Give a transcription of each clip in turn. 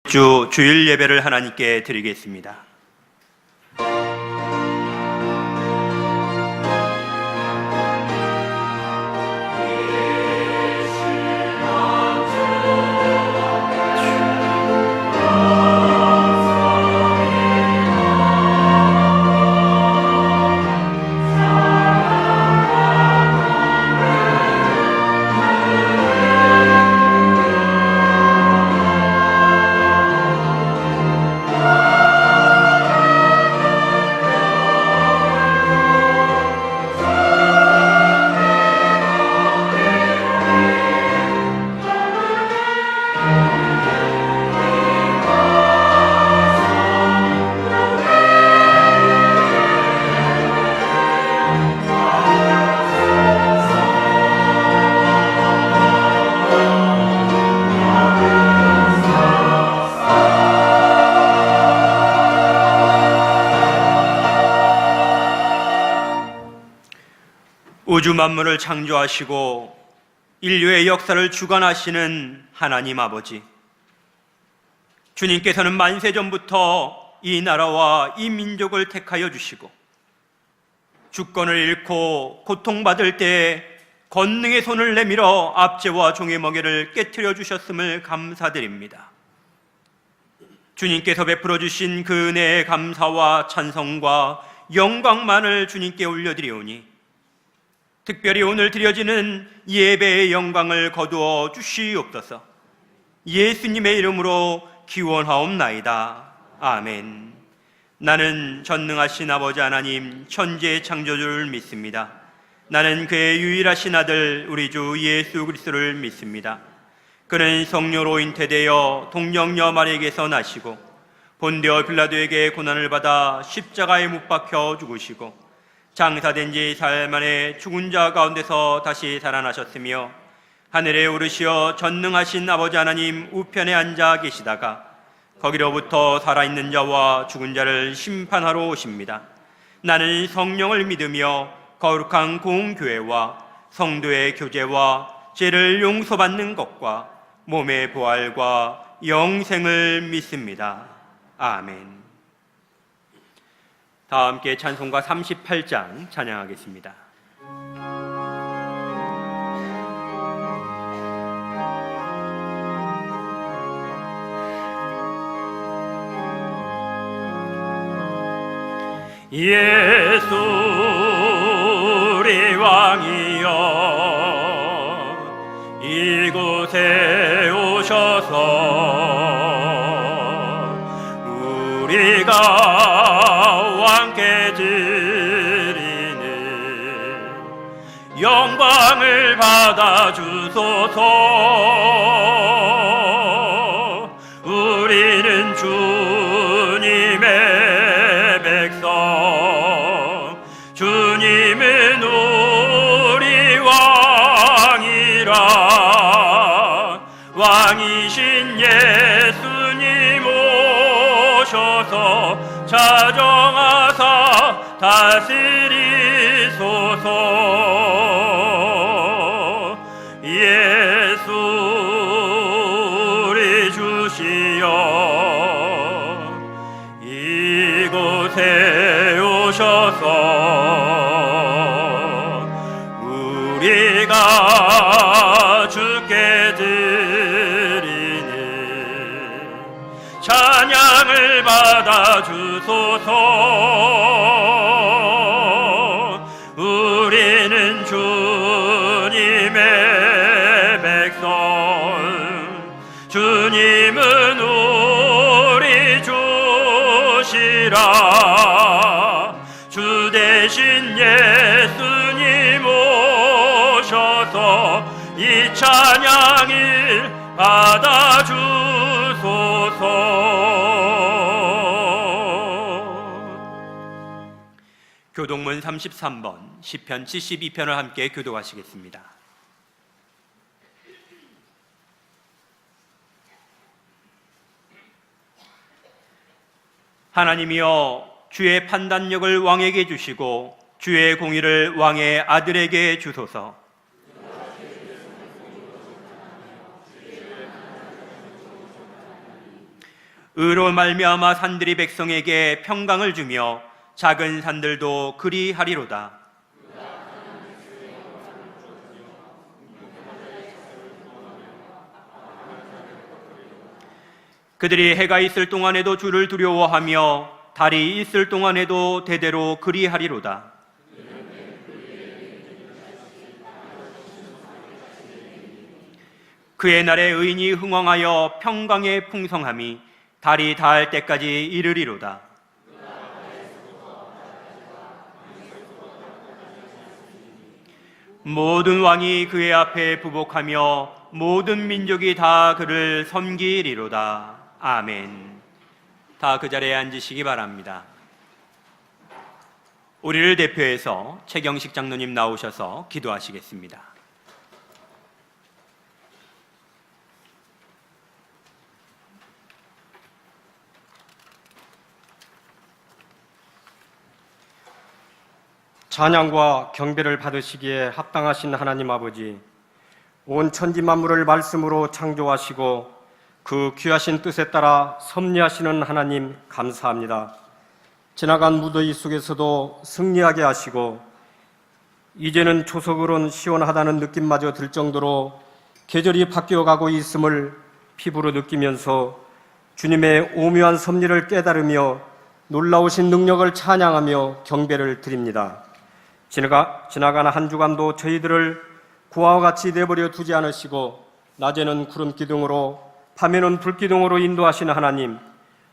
주 주일 예배를 하나님께 드리겠습니다. 우주 만물을 창조하시고 인류의 역사를 주관하시는 하나님 아버지, 주님께서는 만세전부터 이 나라와 이 민족을 택하여 주시고 주권을 잃고 고통받을 때에 권능의 손을 내밀어 압제와 종의 멍에를 깨트려 주셨음을 감사드립니다. 주님께서 베풀어 주신 그 은혜의 감사와 찬송과 영광만을 주님께 올려드리오니 특별히 오늘 드려지는 예배의 영광을 거두어 주시옵소서. 예수님의 이름으로 기원하옵나이다. 아멘. 나는 전능하신 아버지 하나님 천지의 창조주를 믿습니다. 나는 그의 유일하신 아들 우리 주 예수 그리스도를 믿습니다. 그는 성령으로 잉태되어 동정녀 마리에게서 나시고 본디오 빌라도에게 고난을 받아 십자가에 못 박혀 죽으시고 장사된 지 4일 만에 죽은 자 가운데서 다시 살아나셨으며 하늘에 오르시어 전능하신 아버지 하나님 우편에 앉아 계시다가 거기로부터 살아있는 자와 죽은 자를 심판하러 오십니다. 나는 성령을 믿으며 거룩한 공교회와 성도의 교제와 죄를 용서받는 것과 몸의 부활과 영생을 믿습니다. 아멘. 다 함께 찬송가 38장 찬양하겠습니다. 예수 우리 왕이여 이곳에 오셔서 우리가 왕께 드리는 영광을 받아 주소서. 우리는 주님의 백성, 주님은 우리 왕이라. 왕이신 예수님 오셔서 자정하사 다스리소서. 예수 우리 주시여 이곳에 오셔서 우리가 주께 드리는 찬양을 받아 주소서. 우리는 주님의 백성, 주님은 우리 주시라. 주 대신 예수님 오셔서 이 찬양을 받아 주소서. 교동문 33번 시편 72편을 함께 교독하시겠습니다. 하나님이여 주의 판단력을 왕에게 주시고 주의 공의를 왕의 아들에게 주소서. 의로 말미암아 산들이 백성에게 평강을 주며 작은 산들도 그리하리로다. 그들이 해가 있을 동안에도 주를 두려워하며 달이 있을 동안에도 대대로 그리하리로다. 그의 날에 의인이 흥왕하여 평강의 풍성함이 달이 닿을 때까지 이르리로다. 모든 왕이 그의 앞에 부복하며 모든 민족이 다 그를 섬기리로다. 아멘. 다 그 자리에 앉으시기 바랍니다. 우리를 대표해서 최경식 장로님 나오셔서 기도하시겠습니다. 찬양과 경배를 받으시기에 합당하신 하나님 아버지, 온 천지 만물을 말씀으로 창조하시고 그 귀하신 뜻에 따라 섭리하시는 하나님 감사합니다. 지나간 무더위 속에서도 승리하게 하시고 이제는 초석으론 시원하다는 느낌마저 들 정도로 계절이 바뀌어가고 있음을 피부로 느끼면서 주님의 오묘한 섭리를 깨달으며 놀라우신 능력을 찬양하며 경배를 드립니다. 지나간 한 주간도 저희들을 구하와 같이 내버려 두지 않으시고 낮에는 구름 기둥으로 밤에는 불 기둥으로 인도하시는 하나님,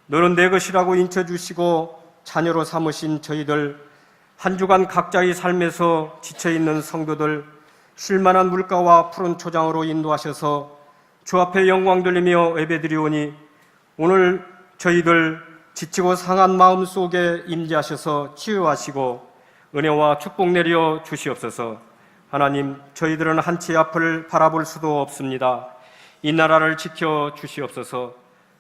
너는 내 것이라고 인쳐주시고 자녀로 삼으신 저희들 한 주간 각자의 삶에서 지쳐있는 성도들 쉴만한 물가와 푸른 초장으로 인도하셔서 주 앞에 영광 돌리며 예배드리오니 오늘 저희들 지치고 상한 마음 속에 임재하셔서 치유하시고 은혜와 축복 내려 주시옵소서. 하나님, 저희들은 한치 앞을 바라볼 수도 없습니다. 이 나라를 지켜 주시옵소서.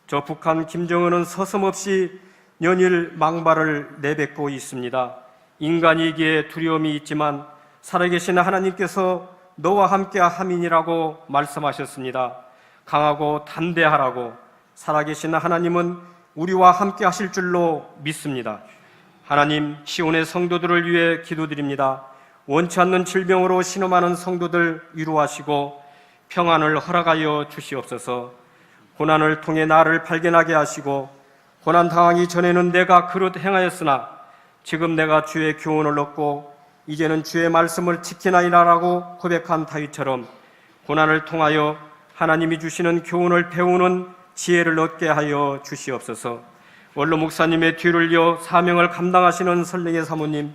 저 북한 김정은은 서슴없이 연일 망발을 내뱉고 있습니다. 인간이기에 두려움이 있지만 살아계신 하나님께서 너와 함께 함이니라고 말씀하셨습니다. 강하고 담대하라고. 살아계신 하나님은 우리와 함께 하실 줄로 믿습니다. 하나님, 시온의 성도들을 위해 기도드립니다. 원치 않는 질병으로 신음하는 성도들 위로하시고 평안을 허락하여 주시옵소서. 고난을 통해 나를 발견하게 하시고 고난 당하기 전에는 내가 그릇 행하였으나 지금 내가 주의 교훈을 얻고 이제는 주의 말씀을 지키나이다라고 고백한 다윗처럼 고난을 통하여 하나님이 주시는 교훈을 배우는 지혜를 얻게 하여 주시옵소서. 원로 목사님의 뒤를 이어 사명을 감당하시는 선생의 사모님,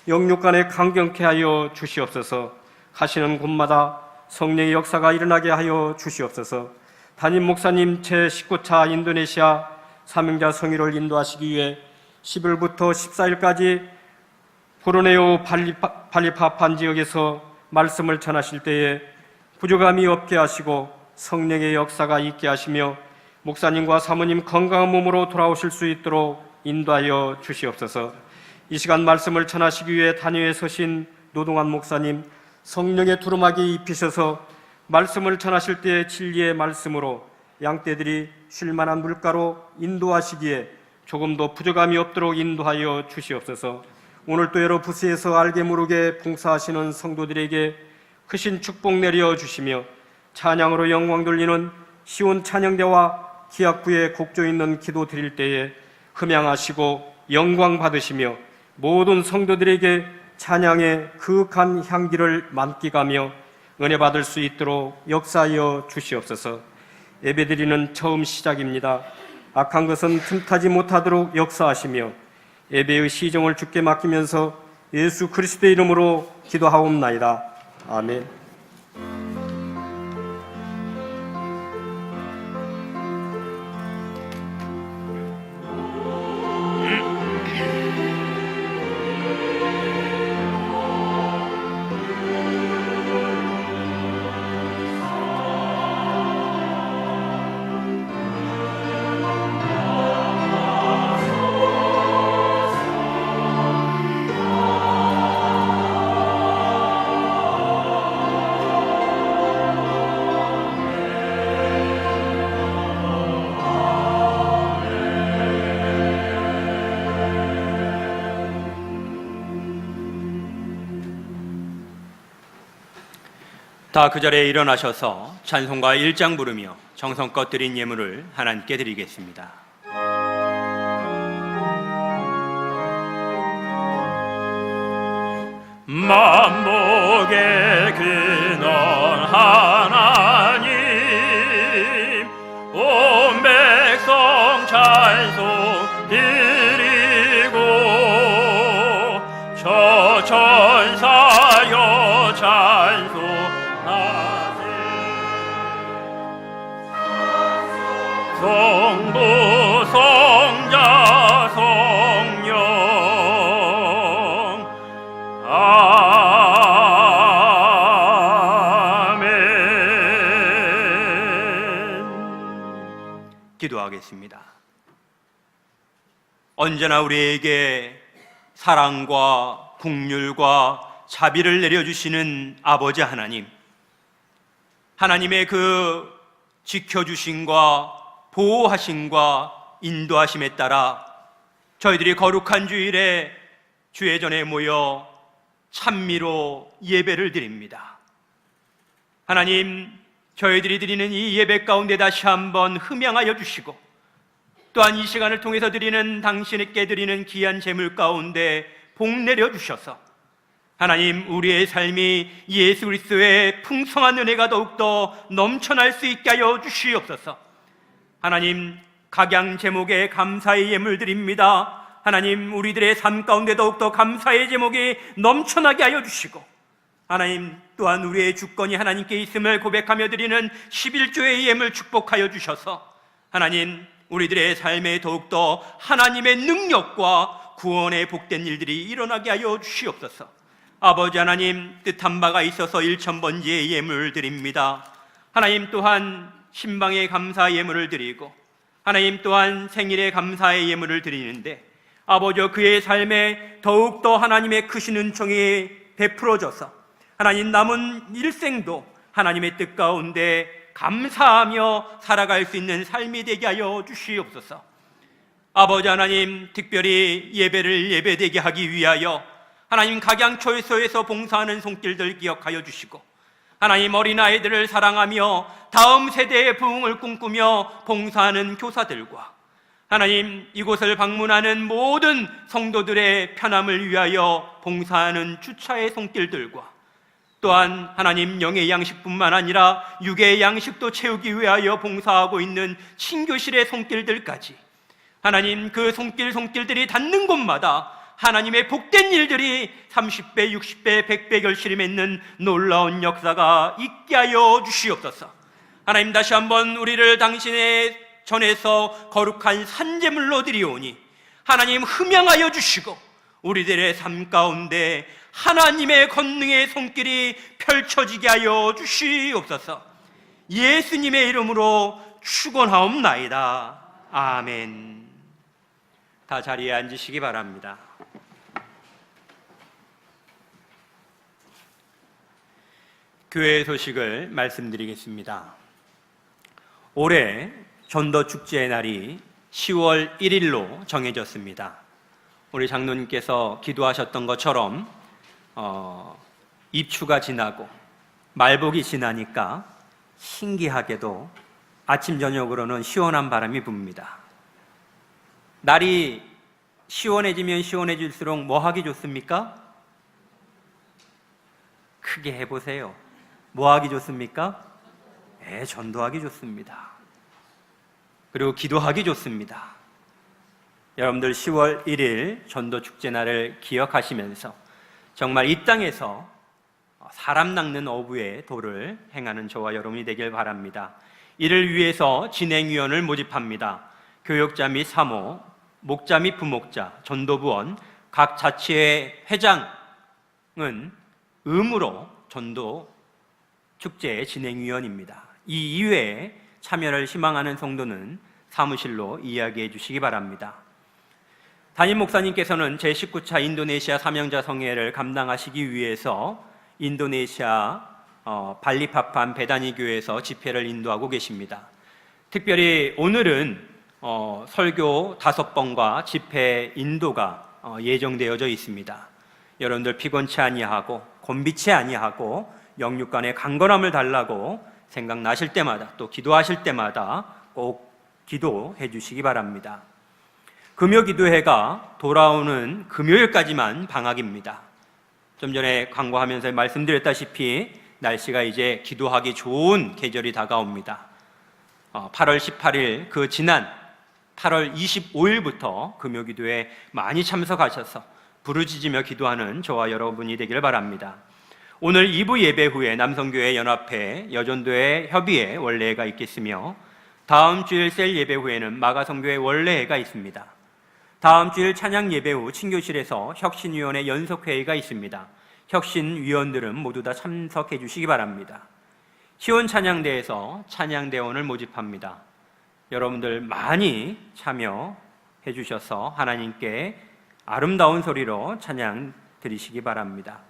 영육간에 강경케 하여 주시옵소서. 가시는 곳마다 성령의 역사가 일어나게 하여 주시옵소서. 담임 목사님 제19차 인도네시아 사명자 성회를 인도하시기 위해 10일부터 14일까지 보르네오 발리파판 지역에서 말씀을 전하실 때에 부족함이 없게 하시고 성령의 역사가 있게 하시며 목사님과 사모님 건강한 몸으로 돌아오실 수 있도록 인도하여 주시옵소서. 이 시간 말씀을 전하시기 위해 단위에 서신 노동환 목사님, 성령의 두루마기 입히셔서 말씀을 전하실 때의 진리의 말씀으로 양떼들이 쉴만한 물가로 인도하시기에 조금도 부족함이 없도록 인도하여 주시옵소서. 오늘 또 여러 부스에서 알게 모르게 봉사하시는 성도들에게 크신 축복 내려 주시며 찬양으로 영광 돌리는 시온 찬양대와 기악부에 곡조 있는 기도 드릴 때에 흠양하시고 영광 받으시며 모든 성도들에게 찬양의 그윽한 향기를 만끽하며 은혜 받을 수 있도록 역사하여 주시옵소서. 예배드리는 처음 시작입니다. 악한 것은 틈타지 못하도록 역사하시며 예배의 시정을 주께 맡기면서 예수 그리스도의 이름으로 기도하옵나이다. 아멘. 다 그 자리에 일어나셔서 찬송가 1장 부르며 정성껏 드린 예물을 하나님께 드리겠습니다. 만복의 근원 하나님, 온 백성 찬송 드리고 저 천사여 찬송하세. 성부 성자 성령 아멘. 기도하겠습니다. 언제나 우리에게 사랑과 긍휼과 자비를 내려주시는 아버지 하나님, 하나님의 그 지켜주심과 보호하심과 인도하심에 따라 저희들이 거룩한 주일에 주의 전에 모여 찬미로 예배를 드립니다. 하나님, 저희들이 드리는 이 예배 가운데 다시 한번 흠양하여 주시고, 또한 이 시간을 통해서 드리는 당신에게 드리는 귀한 제물 가운데 복 내려 주셔서 하나님, 우리의 삶이 예수 그리스도의 풍성한 은혜가 더욱더 넘쳐날 수 있게 하여 주시옵소서. 하나님, 각양 제목에 감사의 예물 드립니다. 하나님, 우리들의 삶 가운데 더욱더 감사의 제목이 넘쳐나게 하여 주시고, 하나님, 또한 우리의 주권이 하나님께 있음을 고백하며 드리는 11조의 예물 축복하여 주셔서 하나님, 우리들의 삶에 더욱더 하나님의 능력과 구원의 복된 일들이 일어나게 하여 주시옵소서. 아버지 하나님, 뜻한 바가 있어서 1000번지의 예물을 드립니다. 하나님, 또한 신방의 감사 예물을 드리고, 하나님 또한 생일의 감사의 예물을 드리는데, 아버지, 그의 삶에 더욱더 하나님의 크신 은총이 베풀어져서 하나님 남은 일생도 하나님의 뜻 가운데 감사하며 살아갈 수 있는 삶이 되게 하여 주시옵소서. 아버지 하나님, 특별히 예배를 예배되게 하기 위하여 하나님 각양초소에서 봉사하는 손길들 기억하여 주시고, 하나님 어린아이들을 사랑하며 다음 세대의 부흥을 꿈꾸며 봉사하는 교사들과 하나님 이곳을 방문하는 모든 성도들의 편함을 위하여 봉사하는 주차의 손길들과 또한 하나님 영의 양식뿐만 아니라 육의 양식도 채우기 위하여 봉사하고 있는 친교실의 손길들까지 하나님 그 손길들이 닿는 곳마다 하나님의 복된 일들이 30배, 60배, 100배 결실이 맺는 놀라운 역사가 있게 하여 주시옵소서. 하나님, 다시 한번 우리를 당신의 전에서 거룩한 산제물로 드리오니 하나님 흠양하여 주시고 우리들의 삶 가운데 하나님의 권능의 손길이 펼쳐지게 하여 주시옵소서. 예수님의 이름으로 축원하옵나이다. 아멘. 다 자리에 앉으시기 바랍니다. 교회 소식을 말씀드리겠습니다. 올해 전도축제의 날이 10월 1일로 정해졌습니다. 우리 장로님께서 기도하셨던 것처럼 입추가 지나고 말복이 지나니까 신기하게도 아침 저녁으로는 시원한 바람이 붑니다. 날이 시원해지면 시원해질수록 뭐 하기 좋습니까? 크게 해보세요. 뭐 하기 좋습니까? 전도하기 좋습니다. 그리고 기도하기 좋습니다. 여러분들 10월 1일 전도축제 날을 기억하시면서 정말 이 땅에서 사람 낚는 어부의 도를 행하는 저와 여러분이 되길 바랍니다. 이를 위해서 진행위원을 모집합니다. 교역자 및 사모, 목자 및 부목자, 전도부원, 각 자치의 회장은 의무로 전도축제의 진행위원입니다. 이 이외에 참여를 희망하는 성도는 사무실로 이야기해 주시기 바랍니다. 담임 목사님께서는 제19차 인도네시아 사명자 성회를 감당하시기 위해서 인도네시아 발리파판 베다니 교회에서 집회를 인도하고 계십니다. 특별히 오늘은 설교 5번과 집회 인도가 예정되어져 있습니다. 여러분들 피곤치 아니하고 곤비치 아니하고 영육 간의 강건함을 달라고 생각나실 때마다 또 기도하실 때마다 꼭 기도해 주시기 바랍니다. 금요기도회가 돌아오는 금요일까지만 방학입니다. 좀 전에 광고하면서 말씀드렸다시피 날씨가 이제 기도하기 좋은 계절이 다가옵니다. 8월 18일 그 지난 8월 25일부터 금요기도에 많이 참석하셔서 부르짖으며 기도하는 저와 여러분이 되기를 바랍니다. 오늘 2부 예배 후에 남성교회 연합회 여전도회 협의회 원례회가 있겠으며 다음 주일 셀 예배 후에는 마가성교회 원례회가 있습니다. 다음 주일 찬양 예배 후 친교실에서 혁신위원회 연석회의가 있습니다. 혁신위원들은 모두 다 참석해 주시기 바랍니다. 시온찬양대에서 찬양대원을 모집합니다. 여러분들 많이 참여해 주셔서 하나님께 아름다운 소리로 찬양 드리시기 바랍니다.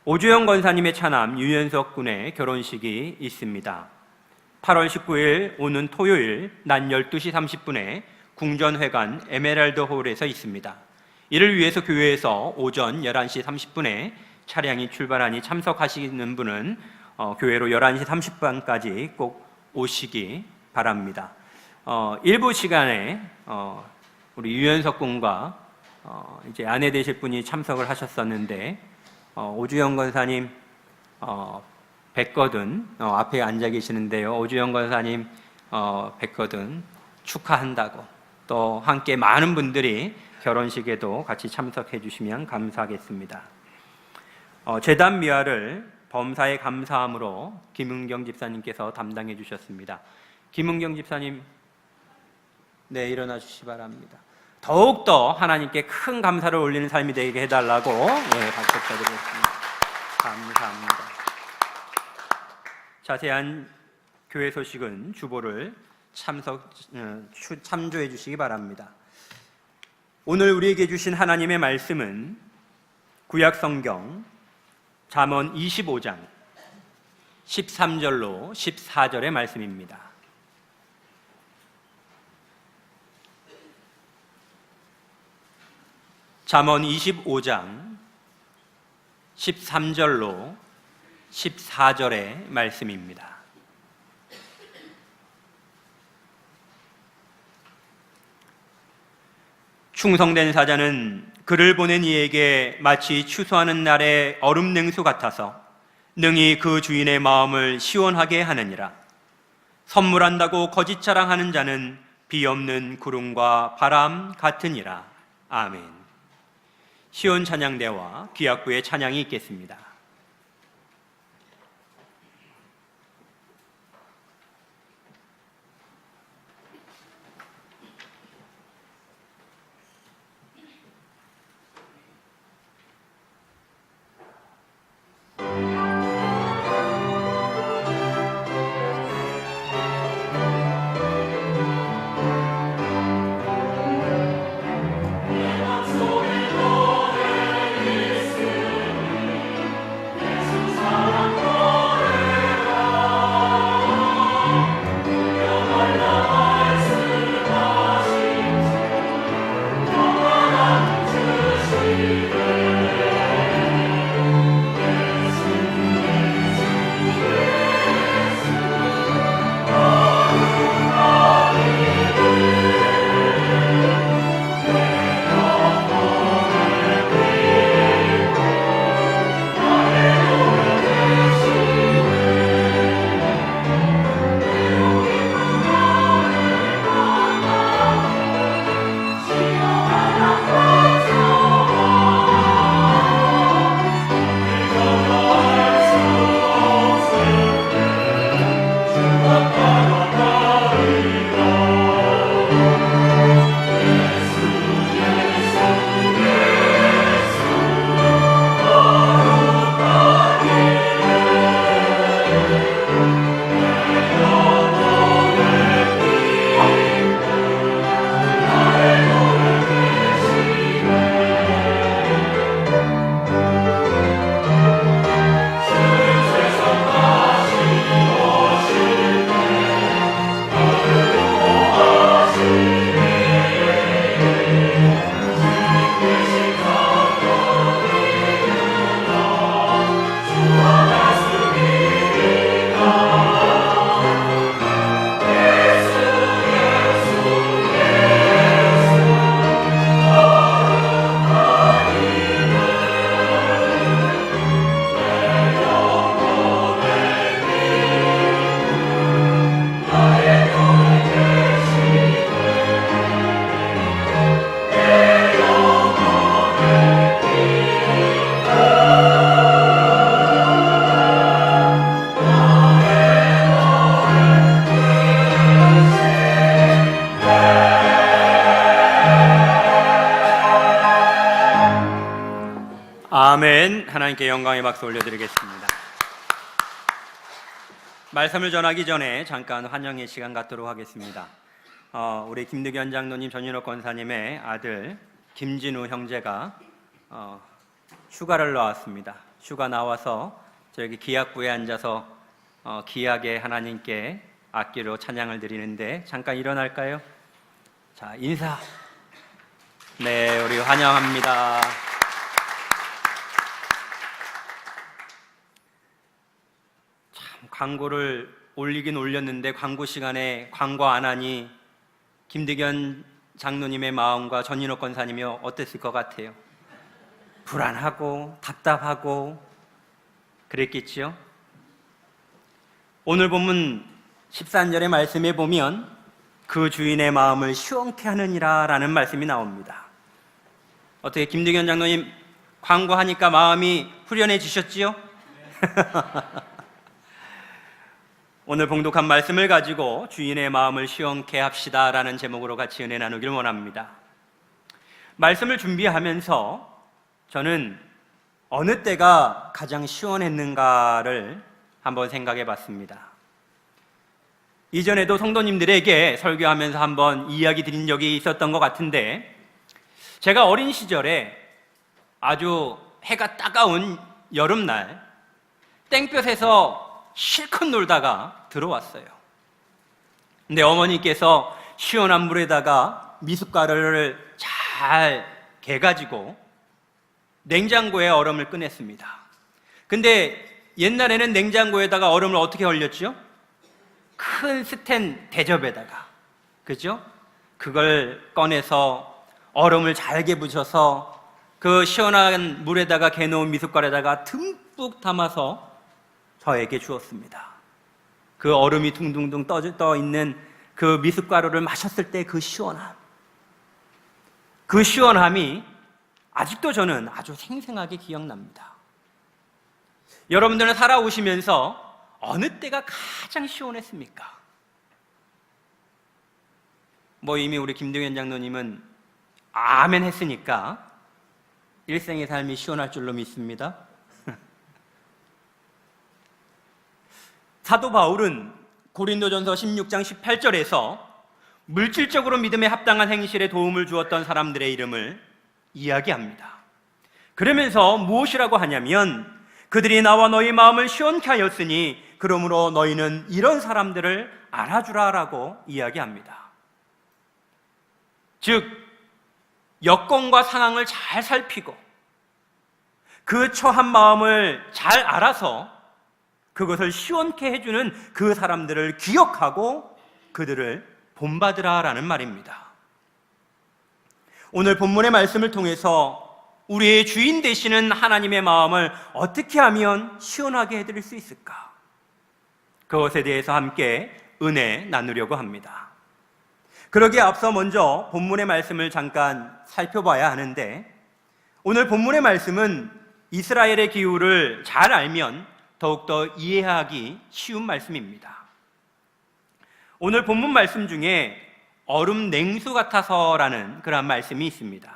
오주영 권사님의 차남 유연석 군의 결혼식이 있습니다. 8월 19일 오는 토요일 낮 12시 30분에 궁전회관 에메랄드 홀에서 있습니다. 이를 위해서 교회에서 오전 11시 30분에 차량이 출발하니 참석하시는 분은 교회로 11시 30분까지 꼭 오시기 바랍니다. 일부 시간에 우리 유연석 군과 이제 아내 되실 분이 참석을 하셨었는데 오주영 권사님 뵀거든 앞에 앉아 계시는데요. 오주영 권사님 뵀거든 축하한다고 또 함께 많은 분들이 결혼식에도 같이 참석해 주시면 감사하겠습니다. 제단 미화를 범사에 감사함으로 김은경 집사님께서 담당해 주셨습니다. 김은경 집사님, 네, 일어나 주시기 바랍니다. 더욱더 하나님께 큰 감사를 올리는 삶이 되게 해달라고 박수 쳐드리겠습니다. 감사합니다. 자세한 교회 소식은 주보를 참조해 주시기 바랍니다. 오늘 우리에게 주신 하나님의 말씀은 구약성경 잠언 25장 13절로 14절의 말씀입니다. 잠언 25장 13절로 14절의 말씀입니다. 충성된 사자는 그를 보낸 이에게 마치 추수하는 날의 얼음 냉수 같아서 능히 그 주인의 마음을 시원하게 하느니라. 선물한다고 거짓 자랑하는 자는 비 없는 구름과 바람 같으니라. 아멘. 시온 찬양대와 귀학부의 찬양이 있겠습니다. 아멘. 하나님께 영광의 박수 올려드리겠습니다. 말씀을 전하기 전에 잠깐 환영의 시간 갖도록 하겠습니다. 우리 김득현 장로님, 전인호 권사님의 아들 김진우 형제가 휴가를 나왔습니다. 휴가 나와서 저기 기약부에 앉아서 귀하게 하나님께 악기로 찬양을 드리는데 잠깐 일어날까요? 자, 인사. 네, 우리 환영합니다. 참 광고를 올리긴 올렸는데 광고 시간에 광고 안 하니 김득현 장로님의 마음과 전인호 권사님이 어땠을 것 같아요? 불안하고 답답하고 그랬겠지요? 오늘 본문 13절의 말씀에 보면 그 주인의 마음을 시원케 하느니라 라는 말씀이 나옵니다. 어떻게 김득현 장로님 광고하니까 마음이 후련해지셨지요? 오늘 봉독한 말씀을 가지고 주인의 마음을 시원케 합시다 라는 제목으로 같이 은혜 나누길 원합니다. 말씀을 준비하면서 저는 어느 때가 가장 시원했는가를 한번 생각해 봤습니다. 이전에도 성도님들에게 설교하면서 한번 이야기 드린 적이 있었던 것 같은데, 제가 어린 시절에 아주 해가 따가운 여름날 땡볕에서 실컷 놀다가 들어왔어요. 근데 어머니께서 시원한 물에다가 미숫가루를 잘 개가지고 냉장고에 얼음을 꺼냈습니다. 근데 옛날에는 냉장고에다가 얼음을 어떻게 얼렸죠? 큰 스텐 대접에다가, 그죠? 그걸 꺼내서 얼음을 잘게 부셔서 그 시원한 물에다가 개놓은 미숫가루에다가 듬뿍 담아서 저에게 주었습니다. 그 얼음이 둥둥둥 떠 있는 그 미숫가루를 마셨을 때 그 시원함, 그 시원함이 아직도 저는 아주 생생하게 기억납니다. 여러분들은 살아오시면서 어느 때가 가장 시원했습니까? 이미 우리 김득현 장로님은 아멘 했으니까 일생의 삶이 시원할 줄로 믿습니다. 사도 바울은 고린도전서 16장 18절에서 물질적으로 믿음에 합당한 행실에 도움을 주었던 사람들의 이름을 이야기합니다. 그러면서 무엇이라고 하냐면, 그들이 나와 너희 마음을 시원케 하였으니 그러므로 너희는 이런 사람들을 알아주라 라고 이야기합니다. 즉, 여건과 상황을 잘 살피고 그 처한 마음을 잘 알아서 그것을 시원케 해주는 그 사람들을 기억하고 그들을 본받으라 라는 말입니다. 오늘 본문의 말씀을 통해서 우리의 주인 되시는 하나님의 마음을 어떻게 하면 시원하게 해드릴 수 있을까? 그것에 대해서 함께 은혜 나누려고 합니다. 그러기에 앞서 먼저 본문의 말씀을 잠깐 살펴봐야 하는데, 오늘 본문의 말씀은 이스라엘의 기후를 잘 알면 더욱더 이해하기 쉬운 말씀입니다. 오늘 본문 말씀 중에 얼음 냉수 같아서라는 그런 말씀이 있습니다.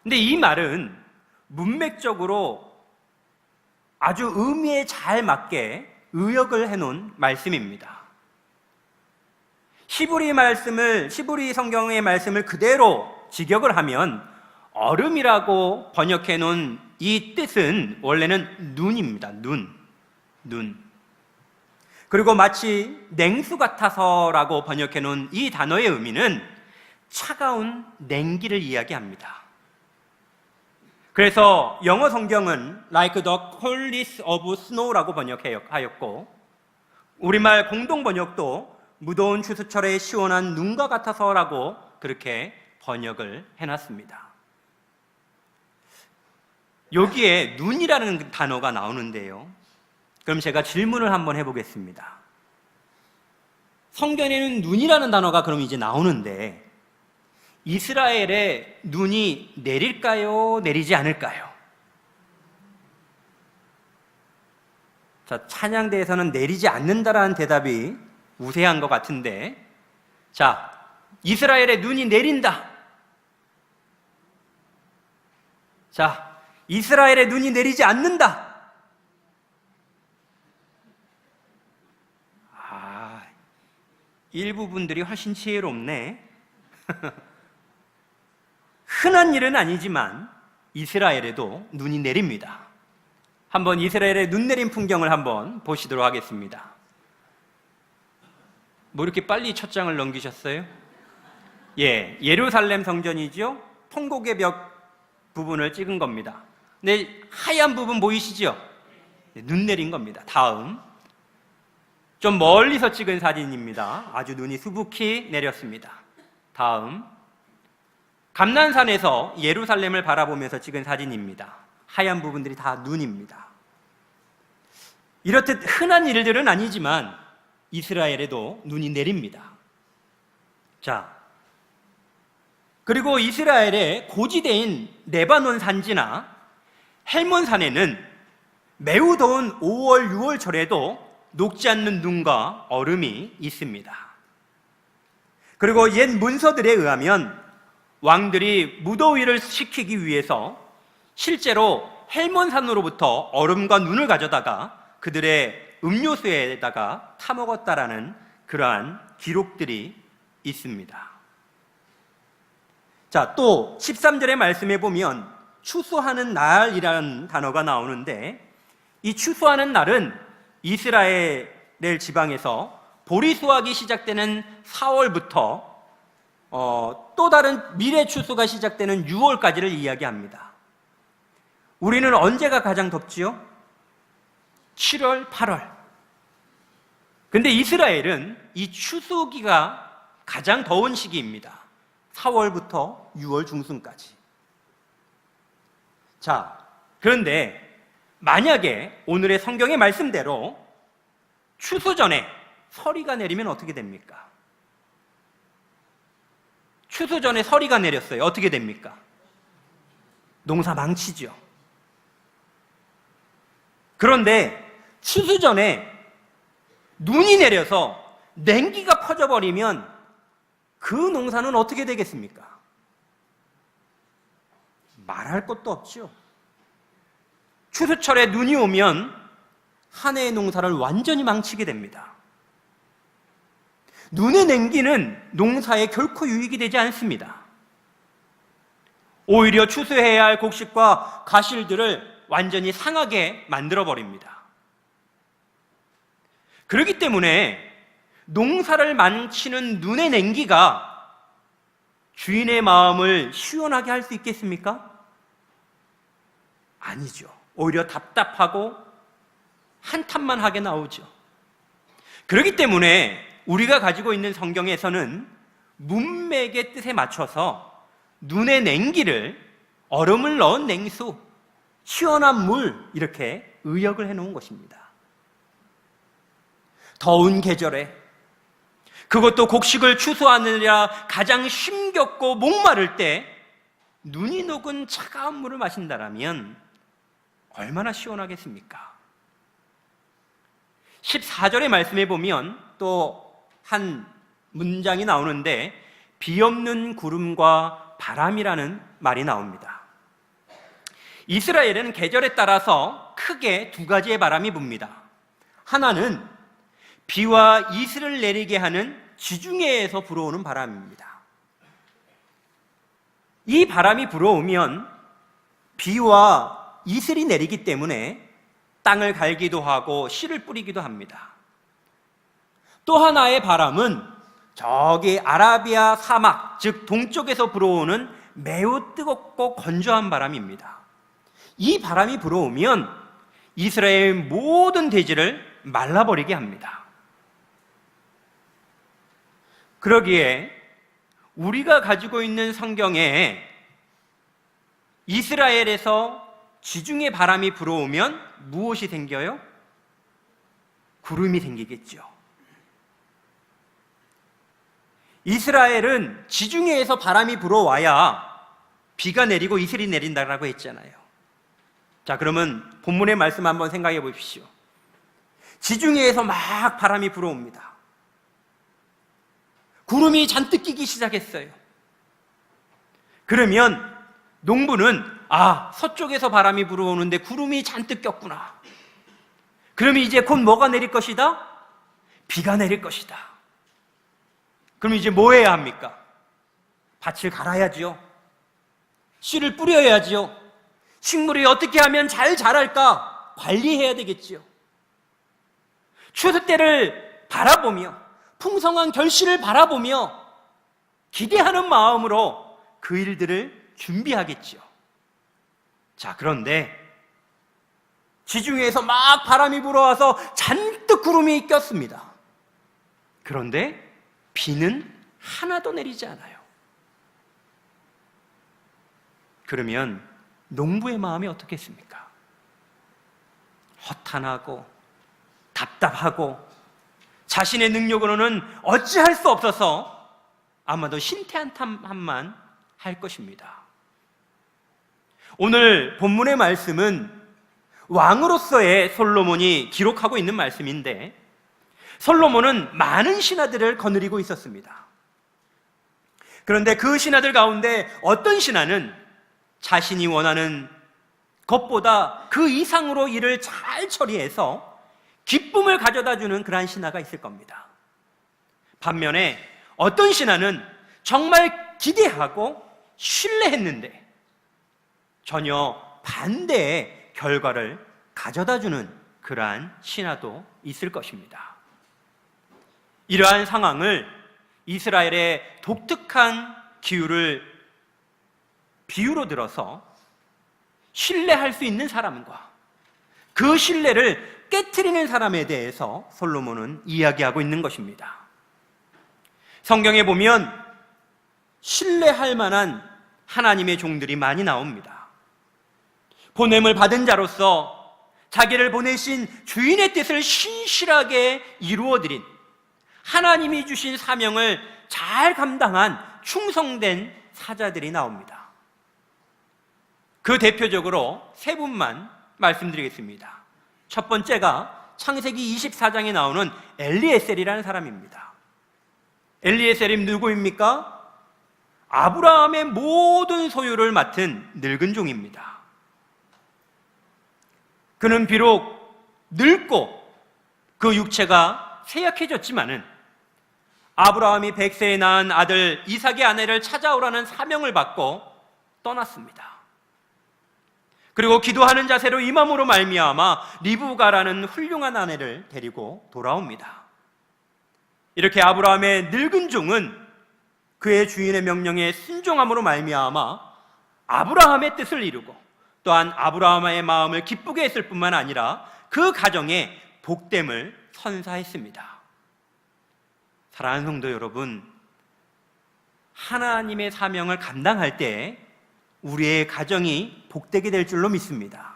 근데 이 말은 문맥적으로 아주 의미에 잘 맞게 의역을 해놓은 말씀입니다. 시브리 성경의 말씀을 그대로 직역을 하면 얼음이라고 번역해 놓은 이 뜻은 원래는 눈입니다. 눈. 그리고 마치 냉수 같아서라고 번역해 놓은 이 단어의 의미는 차가운 냉기를 이야기합니다. 그래서 영어 성경은 like the coldness of snow라고 번역하였고, 우리말 공동 번역도 무더운 추수철의 시원한 눈과 같아서라고 그렇게 번역을 해놨습니다. 여기에 눈이라는 단어가 나오는데요, 그럼 제가 질문을 한번 해보겠습니다. 성경에는 눈이라는 단어가 그럼 이제 나오는데 이스라엘에 눈이 내릴까요? 내리지 않을까요? 자, 찬양대에서는 내리지 않는다라는 대답이 우세한 것 같은데, 자, 이스라엘에 눈이 내린다. 자, 이스라엘에 눈이 내리지 않는다. 일부분들이 훨씬 지혜롭네. 흔한 일은 아니지만 이스라엘에도 눈이 내립니다. 한번 이스라엘의 눈 내린 풍경을 한번 보시도록 하겠습니다. 뭐 이렇게 빨리 첫 장을 넘기셨어요? 예루살렘 성전이죠. 통곡의 벽 부분을 찍은 겁니다. 근데 하얀 부분 보이시죠? 눈 내린 겁니다. 다음, 좀 멀리서 찍은 사진입니다. 아주 눈이 수북히 내렸습니다. 다음, 감난산에서 예루살렘을 바라보면서 찍은 사진입니다. 하얀 부분들이 다 눈입니다. 이렇듯 흔한 일들은 아니지만 이스라엘에도 눈이 내립니다. 자, 그리고 이스라엘의 고지대인 레바논 산지나 헬몬산에는 매우 더운 5월, 6월철에도 녹지 않는 눈과 얼음이 있습니다. 그리고 옛 문서들에 의하면 왕들이 무더위를 식히기 위해서 실제로 헬몬산으로부터 얼음과 눈을 가져다가 그들의 음료수에다가 타먹었다라는 그러한 기록들이 있습니다. 자, 또 13절의 말씀에 보면 추수하는 날이라는 단어가 나오는데, 이 추수하는 날은 이스라엘 지방에서 보리 수확이 시작되는 4월부터 또 다른 미래 추수가 시작되는 6월까지를 이야기합니다. 우리는 언제가 가장 덥지요? 7월, 8월. 근데 이스라엘은 이 추수기가 가장 더운 시기입니다. 4월부터 6월 중순까지. 자, 그런데 만약에 오늘의 성경의 말씀대로 추수 전에 서리가 내리면 어떻게 됩니까? 추수 전에 서리가 내렸어요. 어떻게 됩니까? 농사 망치죠. 그런데 추수 전에 눈이 내려서 냉기가 퍼져버리면 그 농사는 어떻게 되겠습니까? 말할 것도 없죠. 추수철에 눈이 오면 한 해의 농사를 완전히 망치게 됩니다. 눈의 냉기는 농사에 결코 유익이 되지 않습니다. 오히려 추수해야 할 곡식과 가실들을 완전히 상하게 만들어버립니다. 그렇기 때문에 농사를 망치는 눈의 냉기가 주인의 마음을 시원하게 할 수 있겠습니까? 아니죠. 오히려 답답하고 한탄만 하게 나오죠. 그렇기 때문에 우리가 가지고 있는 성경에서는 문맥의 뜻에 맞춰서 눈의 냉기를 얼음을 넣은 냉수, 시원한 물, 이렇게 의역을 해놓은 것입니다. 더운 계절에, 그것도 곡식을 추수하느라 가장 힘겹고 목마를 때 눈이 녹은 차가운 물을 마신다라면 얼마나 시원하겠습니까? 14절의 말씀에 보면 또 한 문장이 나오는데, 비 없는 구름과 바람이라는 말이 나옵니다. 이스라엘은 계절에 따라서 크게 두 가지의 바람이 붑니다. 하나는 비와 이슬을 내리게 하는 지중해에서 불어오는 바람입니다. 이 바람이 불어오면 비와 이슬이 내리기 때문에 땅을 갈기도 하고 씨를 뿌리기도 합니다. 또 하나의 바람은 저기 아라비아 사막, 즉 동쪽에서 불어오는 매우 뜨겁고 건조한 바람입니다. 이 바람이 불어오면 이스라엘 모든 대지를 말라버리게 합니다. 그러기에 우리가 가지고 있는 성경에 이스라엘에서 지중해 바람이 불어오면 무엇이 생겨요? 구름이 생기겠죠. 이스라엘은 지중해에서 바람이 불어와야 비가 내리고 이슬이 내린다라고 했잖아요. 자, 그러면 본문의 말씀 한번 생각해 보십시오. 지중해에서 막 바람이 불어옵니다. 구름이 잔뜩 끼기 시작했어요. 그러면 농부는 아, 서쪽에서 바람이 불어오는데 구름이 잔뜩 꼈구나. 그럼 이제 곧 뭐가 내릴 것이다? 비가 내릴 것이다. 그럼 이제 뭐 해야 합니까? 밭을 갈아야지요. 씨를 뿌려야지요. 식물이 어떻게 하면 잘 자랄까 관리해야 되겠지요. 추수 때를 바라보며 풍성한 결실을 바라보며 기대하는 마음으로 그 일들을 준비하겠지요. 자, 그런데 지중해에서 막 바람이 불어와서 잔뜩 구름이 꼈습니다. 그런데 비는 하나도 내리지 않아요. 그러면 농부의 마음이 어떻겠습니까? 허탄하고 답답하고 자신의 능력으로는 어찌할 수 없어서 아마도 신태한탄만 할 것입니다. 오늘 본문의 말씀은 왕으로서의 솔로몬이 기록하고 있는 말씀인데, 솔로몬은 많은 신하들을 거느리고 있었습니다. 그런데 그 신하들 가운데 어떤 신하는 자신이 원하는 것보다 그 이상으로 일을 잘 처리해서 기쁨을 가져다 주는 그러한 신하가 있을 겁니다. 반면에 어떤 신하는 정말 기대하고 신뢰했는데 전혀 반대의 결과를 가져다 주는 그러한 신하도 있을 것입니다. 이러한 상황을 이스라엘의 독특한 기후를 비유로 들어서 신뢰할 수 있는 사람과 그 신뢰를 깨트리는 사람에 대해서 솔로몬은 이야기하고 있는 것입니다. 성경에 보면 신뢰할 만한 하나님의 종들이 많이 나옵니다. 보냄을 받은 자로서 자기를 보내신 주인의 뜻을 신실하게 이루어드린, 하나님이 주신 사명을 잘 감당한 충성된 사자들이 나옵니다. 그 대표적으로 세 분만 말씀드리겠습니다. 첫 번째가 창세기 24장에 나오는 엘리에셀이라는 사람입니다. 엘리에셀이 누구입니까? 아브라함의 모든 소유를 맡은 늙은 종입니다. 그는 비록 늙고 그 육체가 쇠약해졌지만은 아브라함이 100세에 낳은 아들 이삭의 아내를 찾아오라는 사명을 받고 떠났습니다. 그리고 기도하는 자세로 임함으로 말미암아 리브가라는 훌륭한 아내를 데리고 돌아옵니다. 이렇게 아브라함의 늙은 종은 그의 주인의 명령에 순종함으로 말미암아 아브라함의 뜻을 이루고 또한 아브라함의 마음을 기쁘게 했을 뿐만 아니라 그 가정에 복됨을 선사했습니다. 사랑하는 성도 여러분, 하나님의 사명을 감당할 때 우리의 가정이 복되게 될 줄로 믿습니다.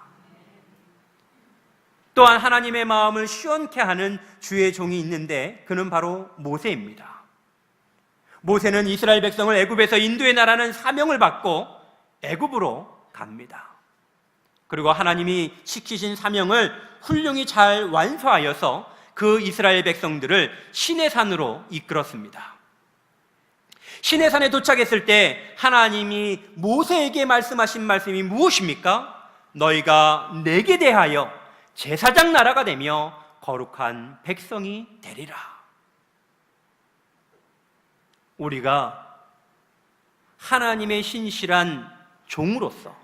또한 하나님의 마음을 시원케 하는 주의 종이 있는데 그는 바로 모세입니다. 모세는 이스라엘 백성을 애굽에서 인도해 나라는 사명을 받고 애굽으로 갑니다. 그리고 하나님이 시키신 사명을 훌륭히 잘 완수하여서 그 이스라엘 백성들을 시내산으로 이끌었습니다. 시내산에 도착했을 때 하나님이 모세에게 말씀하신 말씀이 무엇입니까? 너희가 내게 대하여 제사장 나라가 되며 거룩한 백성이 되리라. 우리가 하나님의 신실한 종으로서,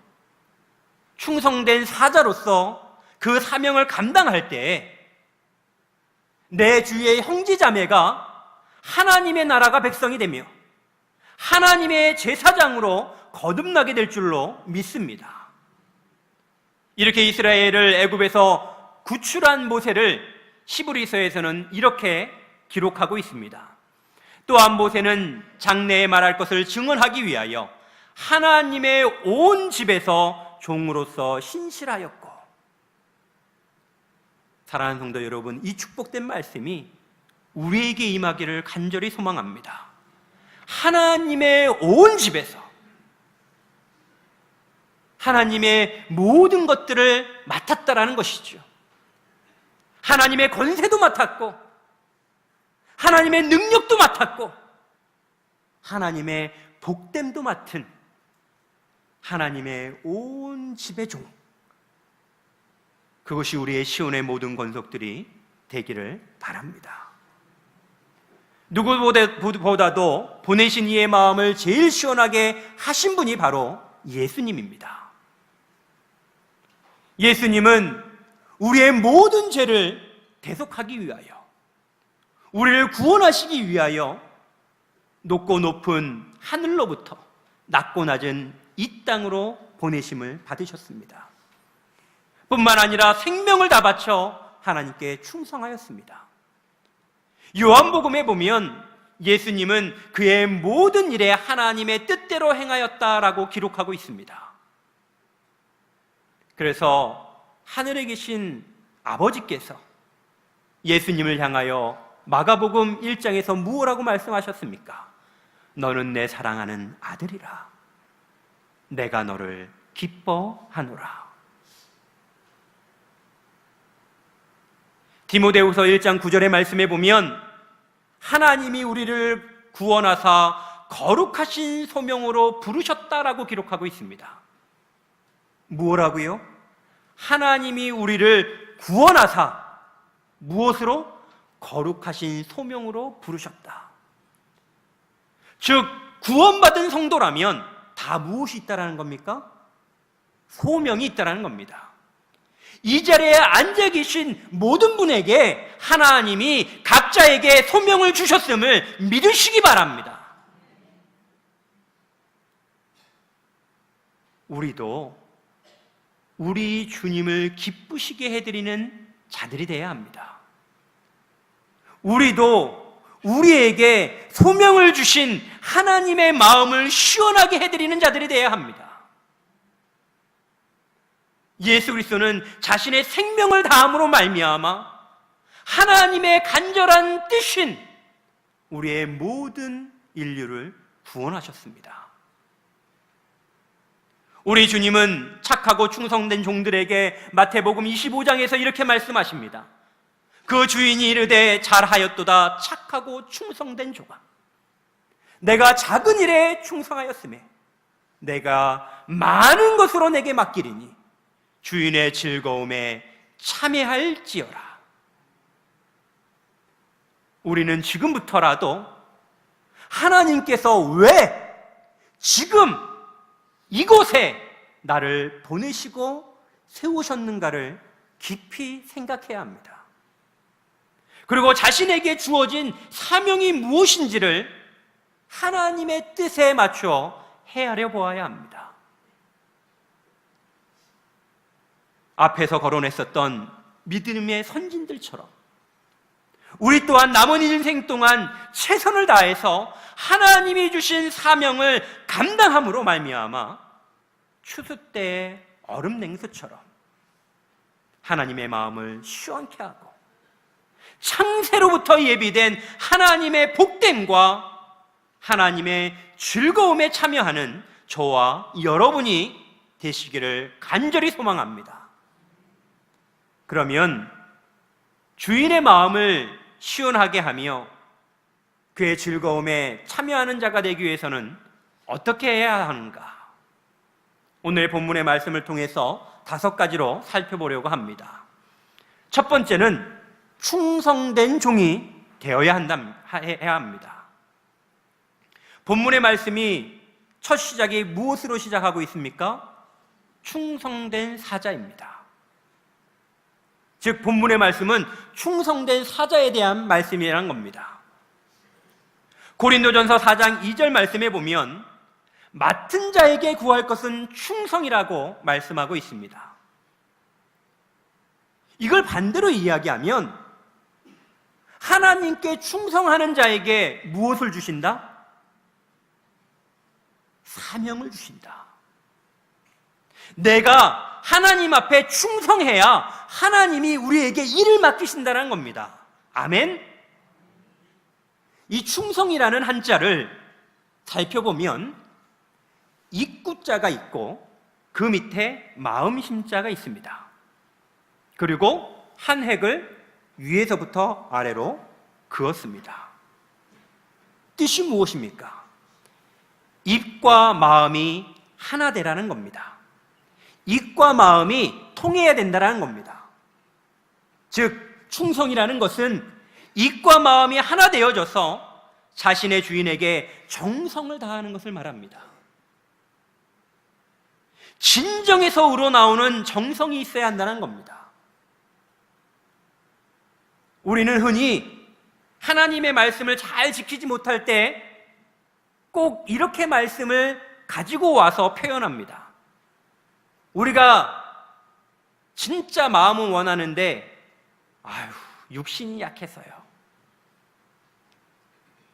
충성된 사자로서 그 사명을 감당할 때 내 주위의 형제자매가 하나님의 나라가 백성이 되며 하나님의 제사장으로 거듭나게 될 줄로 믿습니다. 이렇게 이스라엘을 애굽에서 구출한 모세를 히브리서에서는 이렇게 기록하고 있습니다. 또한 모세는 장래에 말할 것을 증언하기 위하여 하나님의 온 집에서 종으로서 신실하였고. 사랑하는 성도 여러분, 이 축복된 말씀이 우리에게 임하기를 간절히 소망합니다. 하나님의 온 집에서 하나님의 모든 것들을 맡았다라는 것이죠. 하나님의 권세도 맡았고 하나님의 능력도 맡았고 하나님의 복됨도 맡은 하나님의 온 지배종, 그것이 우리의 시온의 모든 권속들이 되기를 바랍니다. 누구보다도 보내신 이의 마음을 제일 시원하게 하신 분이 바로 예수님입니다. 예수님은 우리의 모든 죄를 대속하기 위하여, 우리를 구원하시기 위하여 높고 높은 하늘로부터 낮고 낮은 이 땅으로 보내심을 받으셨습니다. 뿐만 아니라 생명을 다 바쳐 하나님께 충성하였습니다. 요한복음에 보면 예수님은 그의 모든 일에 하나님의 뜻대로 행하였다라고 기록하고 있습니다. 그래서 하늘에 계신 아버지께서 예수님을 향하여 마가복음 1장에서 무엇라고 말씀하셨습니까? 너는 내 사랑하는 아들이라. 내가 너를 기뻐하노라. 디모데후서 1장 9절의 말씀에 보면 하나님이 우리를 구원하사 거룩하신 소명으로 부르셨다라고 기록하고 있습니다. 무엇라고요? 하나님이 우리를 구원하사 무엇으로? 거룩하신 소명으로 부르셨다. 즉 구원받은 성도라면 다 무엇이 있다라는 겁니까? 소명이 있다라는 겁니다. 이 자리에 앉아 계신 모든 분에게 하나님이 각자에게 소명을 주셨음을 믿으시기 바랍니다. 우리도 우리 주님을 기쁘시게 해드리는 자들이 되어야 합니다. 우리도 우리에게 소명을 주신 하나님의 마음을 시원하게 해드리는 자들이 되어야 합니다. 예수 그리스도는 자신의 생명을 다함으로 말미암아 하나님의 간절한 뜻인 우리의 모든 인류를 구원하셨습니다. 우리 주님은 착하고 충성된 종들에게 마태복음 25장에서 이렇게 말씀하십니다. 그 주인이 이르되 잘하였도다 착하고 충성된 종아, 내가 작은 일에 충성하였으며 내가 많은 것으로 내게 맡기리니 주인의 즐거움에 참여할지어라. 우리는 지금부터라도 하나님께서 왜 지금 이곳에 나를 보내시고 세우셨는가를 깊이 생각해야 합니다. 그리고 자신에게 주어진 사명이 무엇인지를 하나님의 뜻에 맞춰 헤아려 보아야 합니다. 앞에서 거론했었던 믿음의 선진들처럼 우리 또한 남은 인생 동안 최선을 다해서 하나님이 주신 사명을 감당함으로 말미암아 추수 때의 얼음 냉수처럼 하나님의 마음을 시원케 하고 창세로부터 예비된 하나님의 복됨과 하나님의 즐거움에 참여하는 저와 여러분이 되시기를 간절히 소망합니다. 그러면 주인의 마음을 시원하게 하며 그의 즐거움에 참여하는 자가 되기 위해서는 어떻게 해야 하는가? 오늘 본문의 말씀을 통해서 5가지로 살펴보려고 합니다. 첫 번째는 충성된 종이 되어야 해야 합니다. 본문의 말씀이 첫 시작이 무엇으로 시작하고 있습니까? 충성된 사자입니다. 즉 본문의 말씀은 충성된 사자에 대한 말씀이라는 겁니다. 고린도전서 4장 2절 말씀에 보면 맡은 자에게 구할 것은 충성이라고 말씀하고 있습니다. 이걸 반대로 이야기하면 하나님께 충성하는 자에게 무엇을 주신다? 사명을 주신다. 내가 하나님 앞에 충성해야 하나님이 우리에게 일을 맡기신다는 겁니다. 아멘? 이 충성이라는 한자를 살펴보면 입구자가 있고 그 밑에 마음심자가 있습니다. 그리고 한 획을 위에서부터 아래로 그었습니다. 뜻이 무엇입니까? 입과 마음이 하나 되라는 겁니다. 입과 마음이 통해야 된다는 겁니다. 즉, 충성이라는 것은 입과 마음이 하나 되어져서 자신의 주인에게 정성을 다하는 것을 말합니다. 진정에서 우러나오는 정성이 있어야 한다는 겁니다. 우리는 흔히 하나님의 말씀을 잘 지키지 못할 때 꼭 이렇게 말씀을 가지고 와서 표현합니다. 우리가 진짜 마음은 원하는데 육신이 약해서요.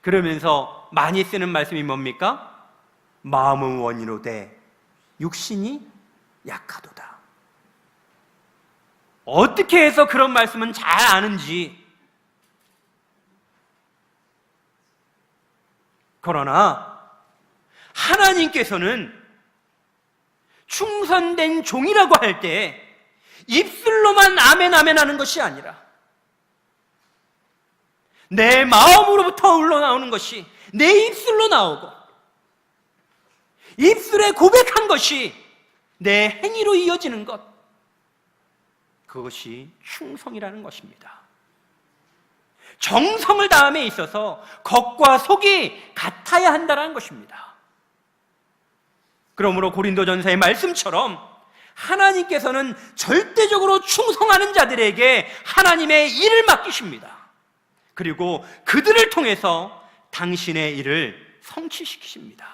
그러면서 많이 쓰는 말씀이 뭡니까? 마음은 원이로되 육신이 약하도다. 어떻게 해서 그런 말씀은 잘 아는지. 그러나 하나님께서는 충성된 종이라고 할 때 입술로만 아멘 아멘 하는 것이 아니라 내 마음으로부터 흘러나오는 것이 내 입술로 나오고 입술에 고백한 것이 내 행위로 이어지는 것, 그것이 충성이라는 것입니다. 정성을 다함에 있어서 겉과 속이 같아야 한다는 것입니다. 그러므로 고린도전서의 말씀처럼 하나님께서는 절대적으로 충성하는 자들에게 하나님의 일을 맡기십니다. 그리고 그들을 통해서 당신의 일을 성취시키십니다.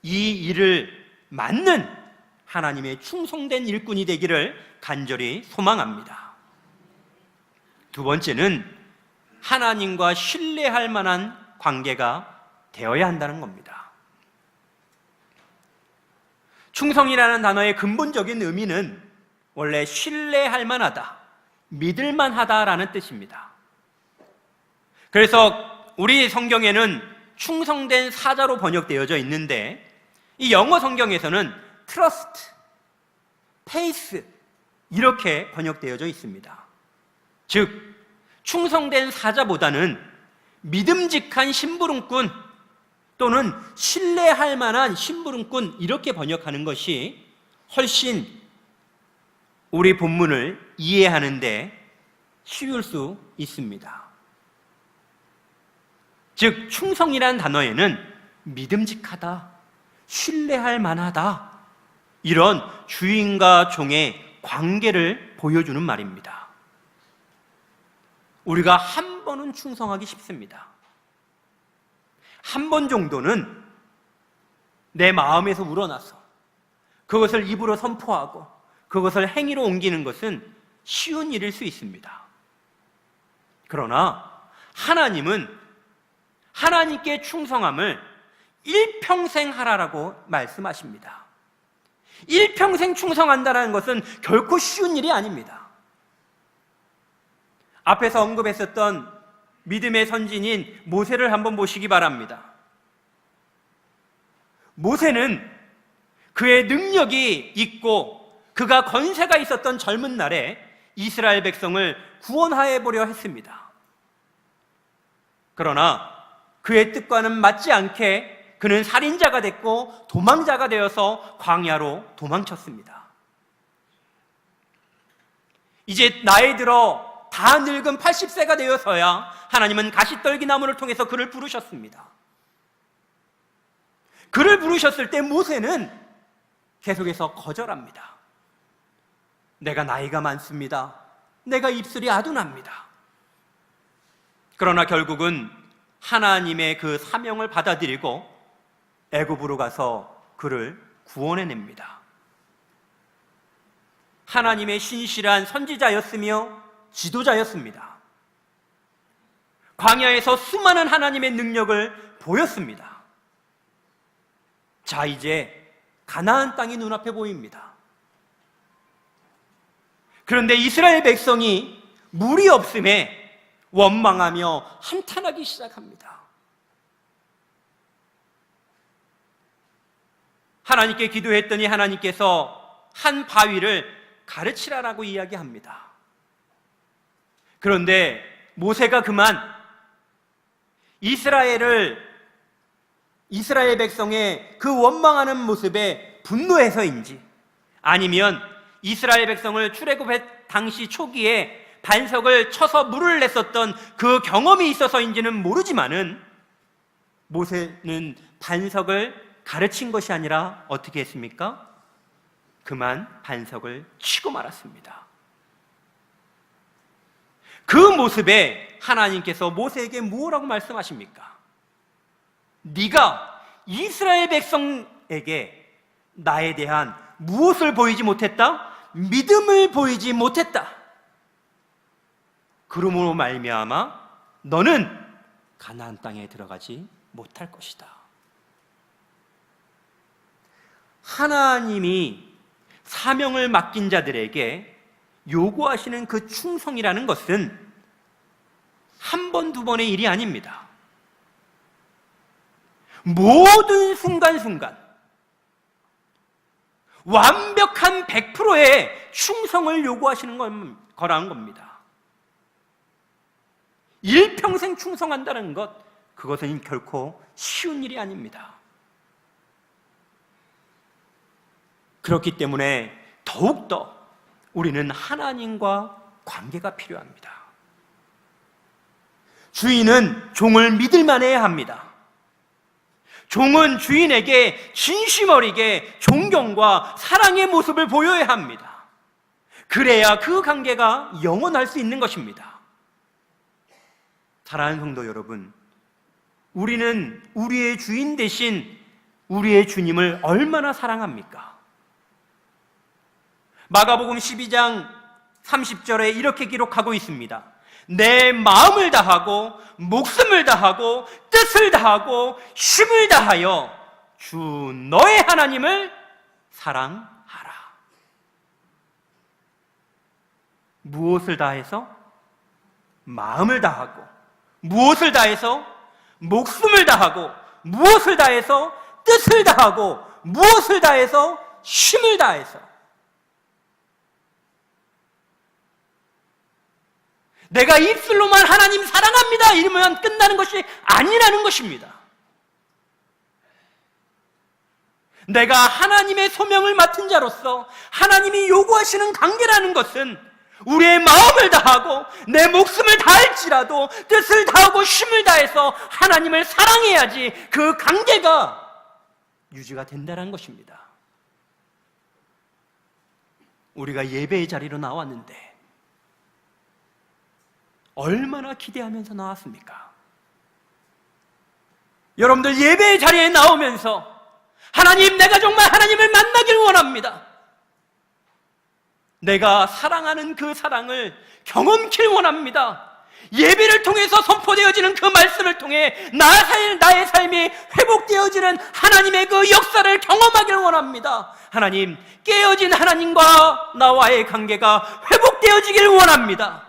이 일을 맡는 하나님의 충성된 일꾼이 되기를 간절히 소망합니다. 두 번째는 하나님과 신뢰할 만한 관계가 되어야 한다는 겁니다. 충성이라는 단어의 근본적인 의미는 원래 신뢰할 만하다, 믿을 만하다라는 뜻입니다. 그래서 우리 성경에는 충성된 사자로 번역되어져 있는데 이 영어 성경에서는 trust, faith 이렇게 번역되어져 있습니다. 즉 충성된 사자보다는 믿음직한 심부름꾼 또는 신뢰할 만한 심부름꾼 이렇게 번역하는 것이 훨씬 우리 본문을 이해하는 데 쉬울 수 있습니다. 즉 충성이라는 단어에는 믿음직하다, 신뢰할 만하다 이런 주인과 종의 관계를 보여주는 말입니다. 우리가 한 번은 충성하기 쉽습니다. 한 번 정도는 내 마음에서 우러나서 그것을 입으로 선포하고 그것을 행위로 옮기는 것은 쉬운 일일 수 있습니다. 그러나 하나님은 하나님께 충성함을 일평생 하라라고 말씀하십니다. 일평생 충성한다는 것은 결코 쉬운 일이 아닙니다. 앞에서 언급했었던 믿음의 선진인 모세를 한번 보시기 바랍니다. 모세는 그의 능력이 있고 그가 권세가 있었던 젊은 날에 이스라엘 백성을 구원하여 보려 했습니다. 그러나 그의 뜻과는 맞지 않게 그는 살인자가 됐고 도망자가 되어서 광야로 도망쳤습니다. 이제 나이 들어 다 늙은 80세가 되어서야 하나님은 가시떨기 나무를 통해서 그를 부르셨습니다. 그를 부르셨을 때 모세는 계속해서 거절합니다. 내가 나이가 많습니다. 내가 입술이 아둔합니다. 그러나 결국은 하나님의 그 사명을 받아들이고 애굽으로 가서 그를 구원해냅니다. 하나님의 신실한 선지자였으며 지도자였습니다. 광야에서 수많은 하나님의 능력을 보였습니다. 자, 이제 가나안 땅이 눈앞에 보입니다. 그런데 이스라엘 백성이 물이 없음에 원망하며 한탄하기 시작합니다. 하나님께 기도했더니 하나님께서 한 바위를 가르치라라고 이야기합니다. 그런데 모세가 그만 이스라엘을 이스라엘 백성의 그 원망하는 모습에 분노해서인지, 아니면 이스라엘 백성을 출애굽의 당시 초기에 반석을 쳐서 물을 냈었던 그 경험이 있어서인지는 모르지만은 모세는 반석을 가르친 것이 아니라 어떻게 했습니까? 그만 반석을 치고 말았습니다. 그 모습에 하나님께서 모세에게 무엇라고 말씀하십니까? 네가 이스라엘 백성에게 나에 대한 무엇을 보이지 못했다? 믿음을 보이지 못했다. 그러므로 말미암아 너는 가나안 땅에 들어가지 못할 것이다. 하나님이 사명을 맡긴 자들에게 요구하시는 그 충성이라는 것은 한 번, 두 번의 일이 아닙니다. 모든 순간순간 완벽한 100%의 충성을 요구하시는 거라는 겁니다. 일평생 충성한다는 것, 그것은 결코 쉬운 일이 아닙니다. 그렇기 때문에 더욱더 우리는 하나님과 관계가 필요합니다. 주인은 종을 믿을 만해야 합니다. 종은 주인에게 진심 어리게 존경과 사랑의 모습을 보여야 합니다. 그래야 그 관계가 영원할 수 있는 것입니다. 사랑하는 성도 여러분, 우리는 우리의 주인 대신 우리의 주님을 얼마나 사랑합니까? 마가복음 12장 30절에 이렇게 기록하고 있습니다. 내 마음을 다하고 목숨을 다하고 뜻을 다하고 힘을 다하여 주 너의 하나님을 사랑하라. 무엇을 다해서? 마음을 다하고, 무엇을 다해서? 목숨을 다하고, 무엇을 다해서? 뜻을 다하고, 무엇을 다해서? 힘을 다해서. 내가 입술로만 하나님 사랑합니다 이러면 끝나는 것이 아니라는 것입니다. 내가 하나님의 소명을 맡은 자로서 하나님이 요구하시는 관계라는 것은 우리의 마음을 다하고 내 목숨을 다할지라도 뜻을 다하고 힘을 다해서 하나님을 사랑해야지 그 관계가 유지가 된다는 것입니다. 우리가 예배의 자리로 나왔는데 얼마나 기대하면서 나왔습니까? 여러분들 예배의 자리에 나오면서 하나님, 내가 정말 하나님을 만나길 원합니다. 내가 사랑하는 그 사랑을 경험길 원합니다. 예배를 통해서 선포되어지는 그 말씀을 통해 나의 삶이 회복되어지는 하나님의 그 역사를 경험하길 원합니다. 하나님, 깨어진 하나님과 나와의 관계가 회복되어지길 원합니다.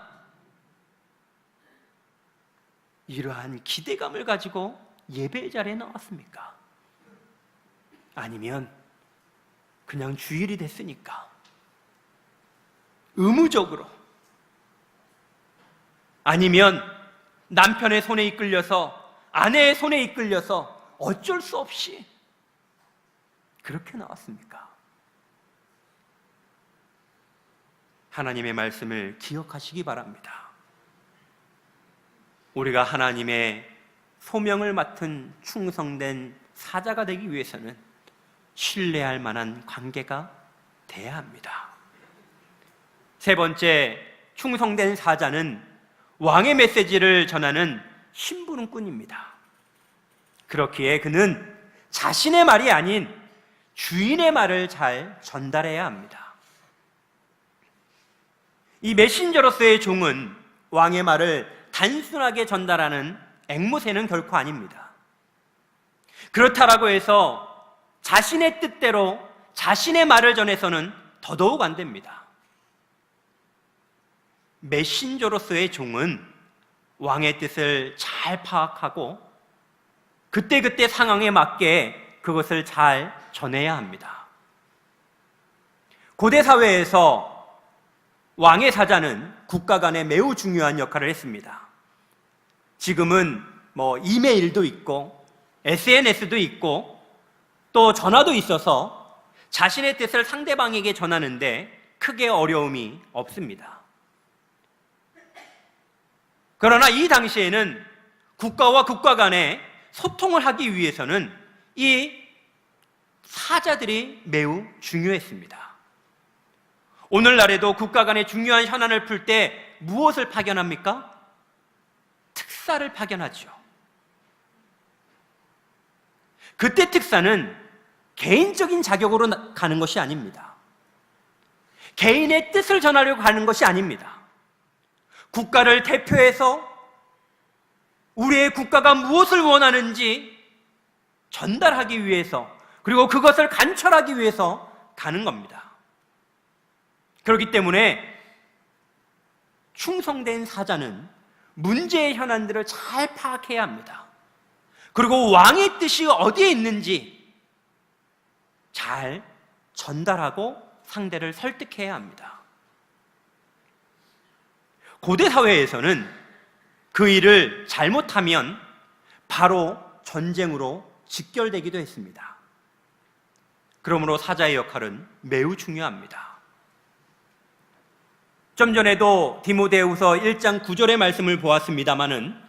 이러한 기대감을 가지고 예배의 자리에 나왔습니까? 아니면 그냥 주일이 됐으니까 의무적으로, 아니면 남편의 손에 이끌려서, 아내의 손에 이끌려서 어쩔 수 없이 그렇게 나왔습니까? 하나님의 말씀을 기억하시기 바랍니다. 우리가 하나님의 소명을 맡은 충성된 사자가 되기 위해서는 신뢰할 만한 관계가 돼야 합니다. 세 번째, 충성된 사자는 왕의 메시지를 전하는 심부름꾼입니다. 그렇기에 그는 자신의 말이 아닌 주인의 말을 잘 전달해야 합니다. 이 메신저로서의 종은 왕의 말을 단순하게 전달하는 앵무새는 결코 아닙니다. 그렇다라고 해서 자신의 뜻대로 자신의 말을 전해서는 더더욱 안 됩니다. 메신저로서의 종은 왕의 뜻을 잘 파악하고 그때그때 상황에 맞게 그것을 잘 전해야 합니다. 고대 사회에서 왕의 사자는 국가 간에 매우 중요한 역할을 했습니다. 지금은 이메일도 있고 SNS도 있고 또 전화도 있어서 자신의 뜻을 상대방에게 전하는데 크게 어려움이 없습니다. 그러나 이 당시에는 국가와 국가 간에 소통을 하기 위해서는 이 사자들이 매우 중요했습니다. 오늘날에도 국가 간의 중요한 현안을 풀 때 무엇을 파견합니까? 특사를 파견하죠. 그때 특사는 개인적인 자격으로 가는 것이 아닙니다. 개인의 뜻을 전하려고 가는 것이 아닙니다. 국가를 대표해서 우리의 국가가 무엇을 원하는지 전달하기 위해서, 그리고 그것을 관철하기 위해서 가는 겁니다. 그렇기 때문에 충성된 사자는 문제의 현안들을 잘 파악해야 합니다. 그리고 왕의 뜻이 어디에 있는지 잘 전달하고 상대를 설득해야 합니다. 고대 사회에서는 그 일을 잘못하면 바로 전쟁으로 직결되기도 했습니다. 그러므로 사자의 역할은 매우 중요합니다. 좀 전에도 디모데후서 1장 9절의 말씀을 보았습니다마는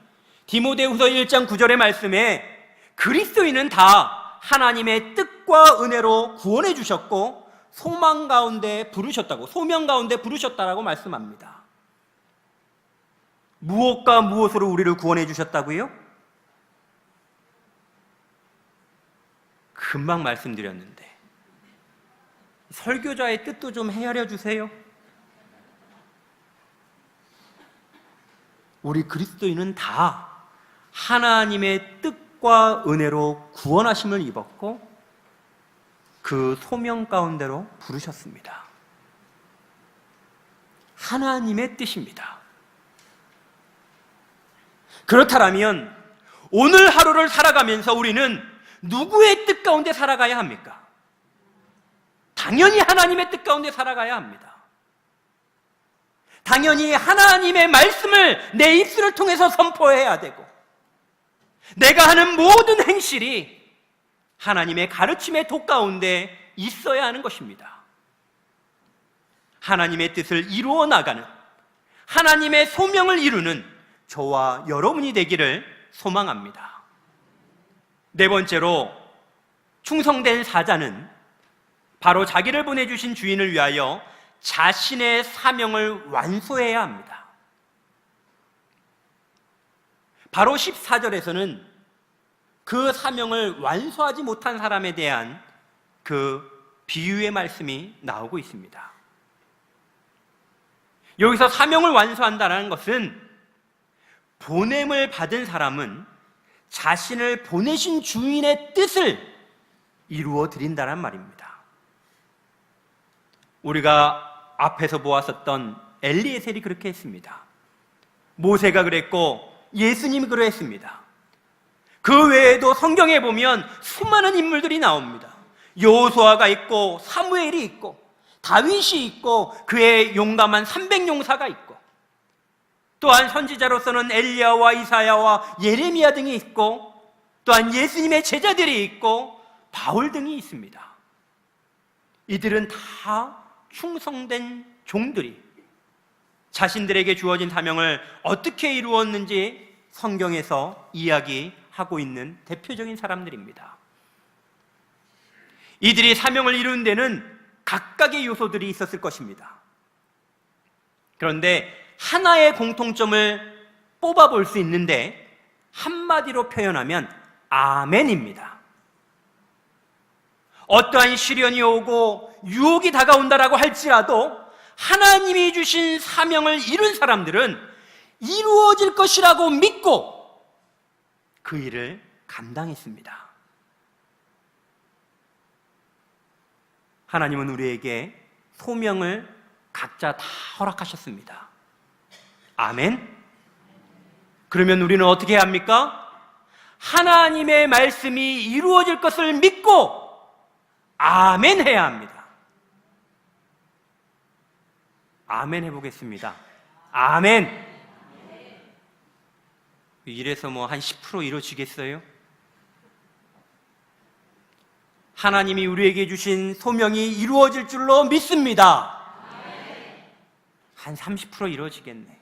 디모데후서 1장 9절의 말씀에 그리스도인은 다 하나님의 뜻과 은혜로 구원해 주셨고 소망 가운데 부르셨다고, 소명 가운데 부르셨다라고 말씀합니다. 무엇과 무엇으로 우리를 구원해 주셨다고요? 금방 말씀드렸는데 설교자의 뜻도 좀 헤아려 주세요. 우리 그리스도인은 다 하나님의 뜻과 은혜로 구원하심을 입었고 그 소명 가운데로 부르셨습니다. 하나님의 뜻입니다. 그렇다면 오늘 하루를 살아가면서 우리는 누구의 뜻 가운데 살아가야 합니까? 당연히 하나님의 뜻 가운데 살아가야 합니다. 당연히 하나님의 말씀을 내 입술을 통해서 선포해야 되고 내가 하는 모든 행실이 하나님의 가르침의 도 가운데 있어야 하는 것입니다. 하나님의 뜻을 이루어 나가는, 하나님의 소명을 이루는 저와 여러분이 되기를 소망합니다. 네 번째로 충성된 사자는 바로 자기를 보내주신 주인을 위하여 자신의 사명을 완수해야 합니다. 바로 14절에서는 그 사명을 완수하지 못한 사람에 대한 그 비유의 말씀이 나오고 있습니다. 여기서 사명을 완수한다는 것은 보냄을 받은 사람은 자신을 보내신 주인의 뜻을 이루어 드린다는 말입니다. 우리가 앞에서 보았었던 엘리에셀이 그렇게 했습니다. 모세가 그랬고 예수님이 그랬습니다. 그 외에도 성경에 보면 수많은 인물들이 나옵니다. 여호수아가 있고 사무엘이 있고 다윗이 있고 그의 용감한 300용사가 있고 또한 선지자로서는 엘리야와 이사야와 예레미야 등이 있고 또한 예수님의 제자들이 있고 바울 등이 있습니다. 이들은 다 충성된 종들이 자신들에게 주어진 사명을 어떻게 이루었는지 성경에서 이야기하고 있는 대표적인 사람들입니다. 이들이 사명을 이루는 데는 각각의 요소들이 있었을 것입니다. 그런데 하나의 공통점을 뽑아볼 수 있는데 한마디로 표현하면 아멘입니다. 어떠한 시련이 오고 유혹이 다가온다라고 할지라도 하나님이 주신 사명을 이룬 사람들은 이루어질 것이라고 믿고 그 일을 감당했습니다. 하나님은 우리에게 소명을 각자 다 허락하셨습니다. 아멘? 그러면 우리는 어떻게 해야 합니까? 하나님의 말씀이 이루어질 것을 믿고 아멘 해야 합니다. 아멘 해보겠습니다. 아멘. 이래서 뭐 한 10% 이루어지겠어요? 하나님이 우리에게 주신 소명이 이루어질 줄로 믿습니다. 한 30% 이루어지겠네.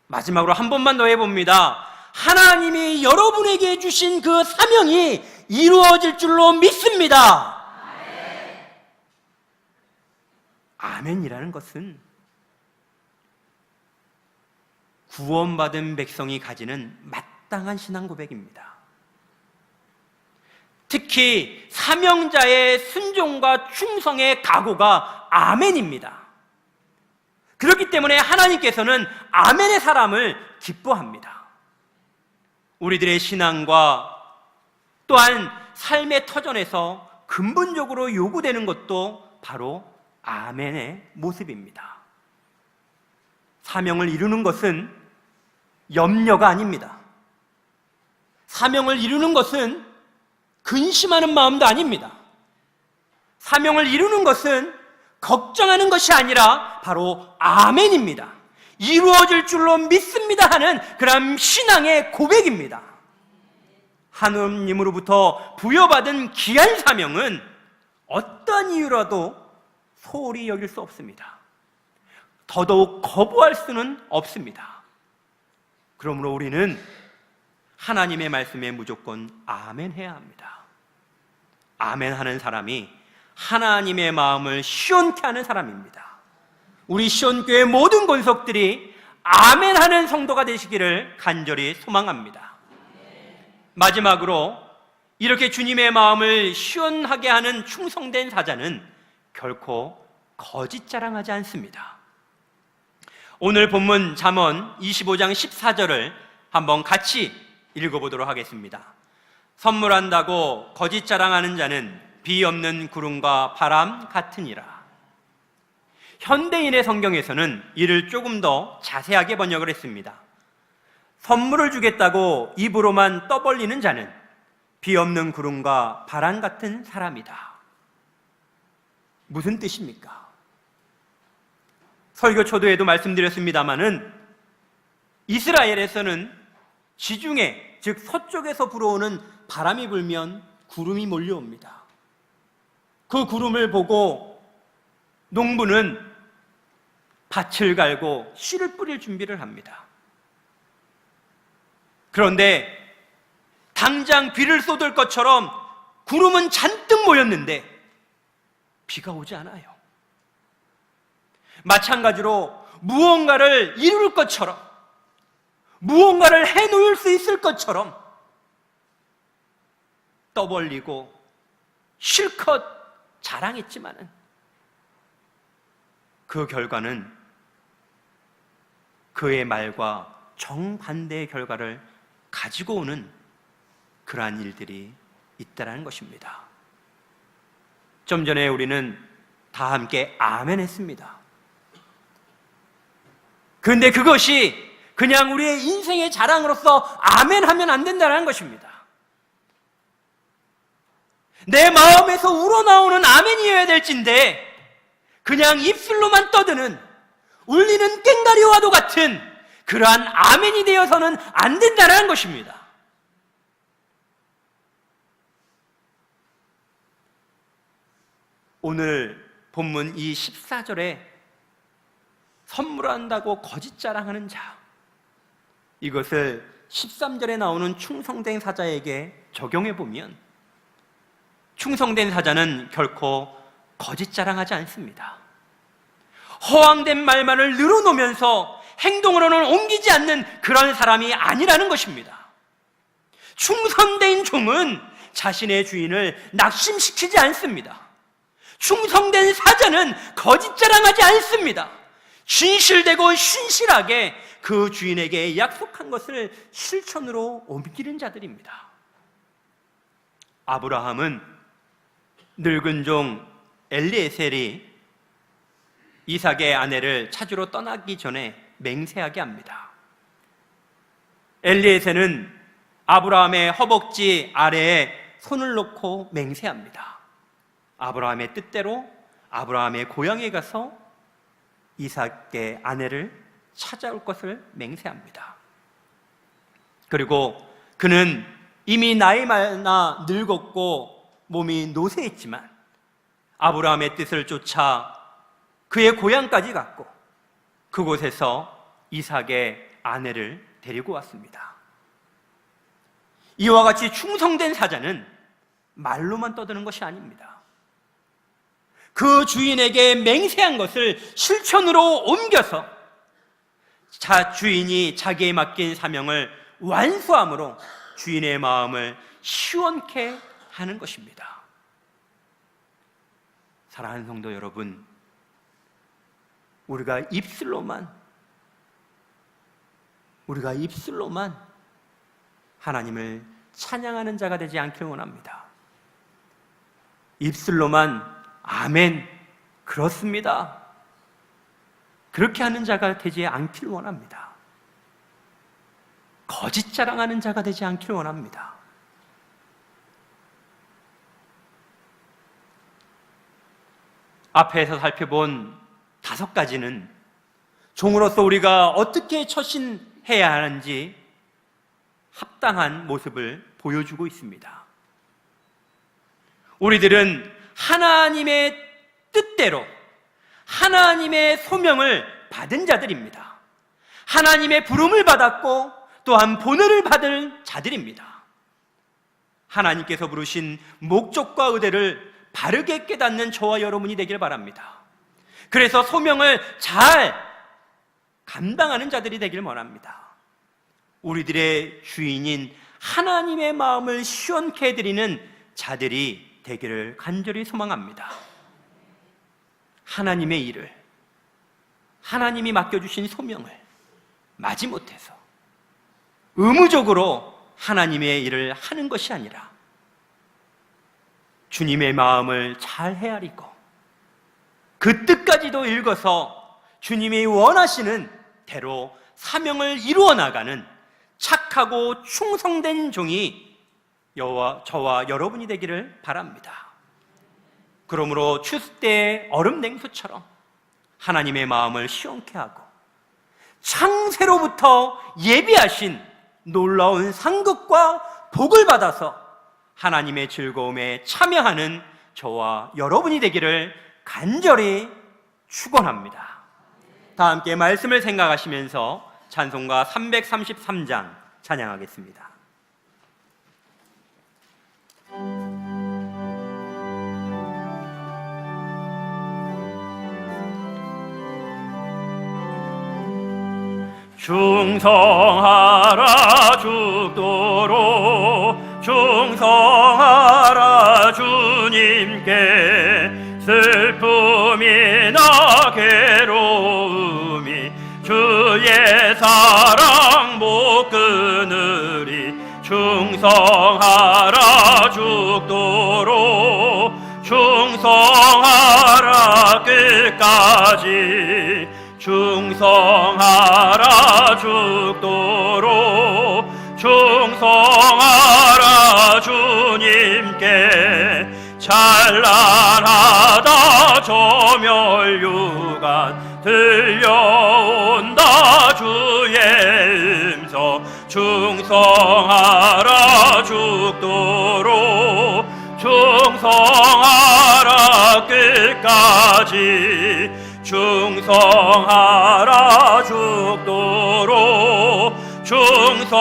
마지막으로 한 번만 더 해봅니다. 하나님이 여러분에게 주신 그 사명이 이루어질 줄로 믿습니다. 아멘이라는 것은 구원받은 백성이 가지는 마땅한 신앙 고백입니다. 특히 사명자의 순종과 충성의 각오가 아멘입니다. 그렇기 때문에 하나님께서는 아멘의 사람을 기뻐합니다. 우리들의 신앙과 또한 삶의 터전에서 근본적으로 요구되는 것도 바로 아멘의 모습입니다. 사명을 이루는 것은 염려가 아닙니다. 사명을 이루는 것은 근심하는 마음도 아닙니다. 사명을 이루는 것은 걱정하는 것이 아니라 바로 아멘입니다. 이루어질 줄로 믿습니다 하는 그런 신앙의 고백입니다. 하느님으로부터 부여받은 귀한 사명은 어떤 이유라도 소홀히 여길 수 없습니다. 더더욱 거부할 수는 없습니다. 그러므로 우리는 하나님의 말씀에 무조건 아멘해야 합니다. 아멘하는 사람이 하나님의 마음을 시원케 하는 사람입니다. 우리 시온교회 모든 권속들이 아멘하는 성도가 되시기를 간절히 소망합니다. 마지막으로 이렇게 주님의 마음을 시원하게 하는 충성된 사자는 결코 거짓 자랑하지 않습니다. 오늘 본문 잠언 25장 14절을 한번 같이 읽어보도록 하겠습니다. 선물한다고 거짓 자랑하는 자는 비 없는 구름과 바람 같으니라. 현대인의 성경에서는 이를 조금 더 자세하게 번역을 했습니다. 선물을 주겠다고 입으로만 떠벌리는 자는 비 없는 구름과 바람 같은 사람이다. 무슨 뜻입니까? 설교 초도에도 말씀드렸습니다마는 이스라엘에서는 지중해, 즉 서쪽에서 불어오는 바람이 불면 구름이 몰려옵니다. 그 구름을 보고 농부는 밭을 갈고 씨를 뿌릴 준비를 합니다. 그런데 당장 비를 쏟을 것처럼 구름은 잔뜩 모였는데 비가 오지 않아요. 마찬가지로 무언가를 이룰 것처럼, 무언가를 해놓을 수 있을 것처럼 떠벌리고 실컷 자랑했지만은 그 결과는 그의 말과 정반대의 결과를 가지고 오는 그러한 일들이 있다는 것입니다. 좀 전에 우리는 다 함께 아멘 했습니다. 그런데 그것이 그냥 우리의 인생의 자랑으로서 아멘 하면 안 된다는 것입니다. 내 마음에서 우러나오는 아멘이어야 될진데 그냥 입술로만 떠드는 울리는 꽹과리와도 같은 그러한 아멘이 되어서는 안 된다는 것입니다. 오늘 본문 이 14절에 선물한다고 거짓 자랑하는 자, 이것을 13절에 나오는 충성된 사자에게 적용해 보면 충성된 사자는 결코 거짓 자랑하지 않습니다. 허황된 말만을 늘어놓으면서 행동으로는 옮기지 않는 그런 사람이 아니라는 것입니다. 충성된 종은 자신의 주인을 낙심시키지 않습니다. 충성된 사자는 거짓 자랑하지 않습니다. 진실되고 신실하게 그 주인에게 약속한 것을 실천으로 옮기는 자들입니다. 아브라함은 늙은 종 엘리에셀이 이삭의 아내를 찾으러 떠나기 전에 맹세하게 합니다. 엘리에셀은 아브라함의 허벅지 아래에 손을 놓고 맹세합니다. 아브라함의 뜻대로 아브라함의 고향에 가서 이삭의 아내를 찾아올 것을 맹세합니다. 그리고 그는 이미 나이 많아 늙었고 몸이 노쇠했지만 아브라함의 뜻을 쫓아 그의 고향까지 갔고 그곳에서 이삭의 아내를 데리고 왔습니다. 이와 같이 충성된 사자는 말로만 떠드는 것이 아닙니다. 그 주인에게 맹세한 것을 실천으로 옮겨서 주인이 자기에 맡긴 사명을 완수함으로 주인의 마음을 시원케 하는 것입니다. 사랑하는 성도 여러분, 우리가 입술로만 하나님을 찬양하는 자가 되지 않길 원합니다. 입술로만 아멘, 그렇습니다, 그렇게 하는 자가 되지 않길 원합니다. 거짓 자랑하는 자가 되지 않길 원합니다. 앞에서 살펴본 5가지는 종으로서 우리가 어떻게 처신해야 하는지 합당한 모습을 보여주고 있습니다. 우리들은 하나님의 뜻대로 하나님의 소명을 받은 자들입니다. 하나님의 부름을 받았고 또한 본을 받을 자들입니다. 하나님께서 부르신 목적과 의대를 바르게 깨닫는 저와 여러분이 되길 바랍니다. 그래서 소명을 잘 감당하는 자들이 되길 원합니다. 우리들의 주인인 하나님의 마음을 시원케 해드리는 자들이 되기를 간절히 소망합니다. 하나님의 일을, 하나님이 맡겨주신 소명을 마지못해서 의무적으로 하나님의 일을 하는 것이 아니라 주님의 마음을 잘 헤아리고 그 뜻까지도 읽어서 주님이 원하시는 대로 사명을 이루어 나가는 착하고 충성된 종이 저와 여러분이 되기를 바랍니다. 그러므로 추수 때의 얼음 냉수처럼 하나님의 마음을 시원케 하고 창세로부터 예비하신 놀라운 상급과 복을 받아서 하나님의 즐거움에 참여하는 저와 여러분이 되기를 간절히 축원합니다. 다 함께 말씀을 생각하시면서 찬송가 333장 찬양하겠습니다. 충성하라 죽도록 충성하라 주님께 슬픔이나 괴로움이 주의 사랑 못 끊으리 충성하라 죽도록 충성하라 끝까지 충성하라 죽도록 충성하라 주님께 찬란하다 저멸유관 들려온다 주의 음성 충성하라 죽도록 충성하라 끝까지 충성하라 죽도록 충성하라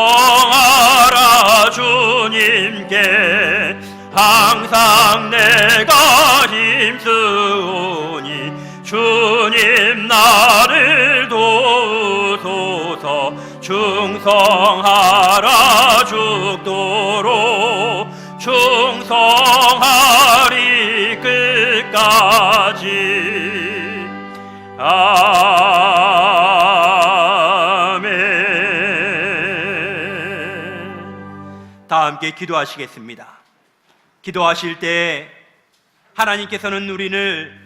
주님께 항상 내가 힘쓰오니 주님 나를 도우소서 충성하라 죽도록 충성하리 끝까지 아멘. 다 함께 기도하시겠습니다. 기도하실 때 하나님께서는 우리를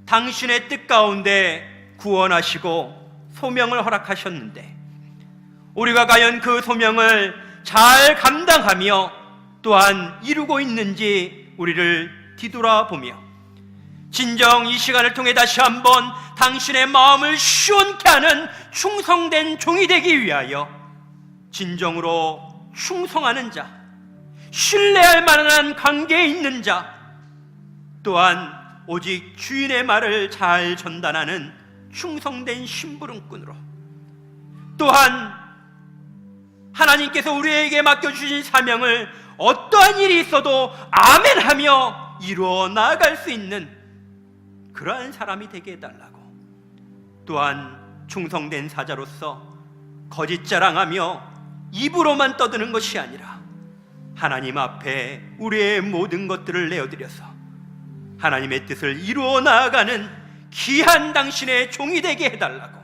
당신의 뜻 가운데 구원하시고 소명을 허락하셨는데 우리가 과연 그 소명을 잘 감당하며 또한 이루고 있는지 우리를 뒤돌아보며 진정 이 시간을 통해 다시 한번 당신의 마음을 시원케 하는 충성된 종이 되기 위하여 진정으로 충성하는 자, 신뢰할 만한 관계에 있는 자, 또한 오직 주인의 말을 잘 전달하는 충성된 심부름꾼으로, 또한 하나님께서 우리에게 맡겨주신 사명을 어떠한 일이 있어도 아멘하며 이루어 나아갈 수 있는 그러한 사람이 되게 해달라고, 또한 충성된 사자로서 거짓 자랑하며 입으로만 떠드는 것이 아니라 하나님 앞에 우리의 모든 것들을 내어드려서 하나님의 뜻을 이루어 나아가는 귀한 당신의 종이 되게 해달라고,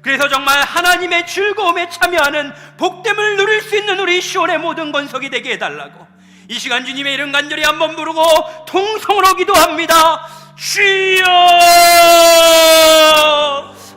그래서 정말 하나님의 즐거움에 참여하는 복됨을 누릴 수 있는 우리 시온의 모든 건석이 되게 해달라고, 이 시간 주님의 이름 간절히 한번 부르고 통성으로 기도합니다. 주여!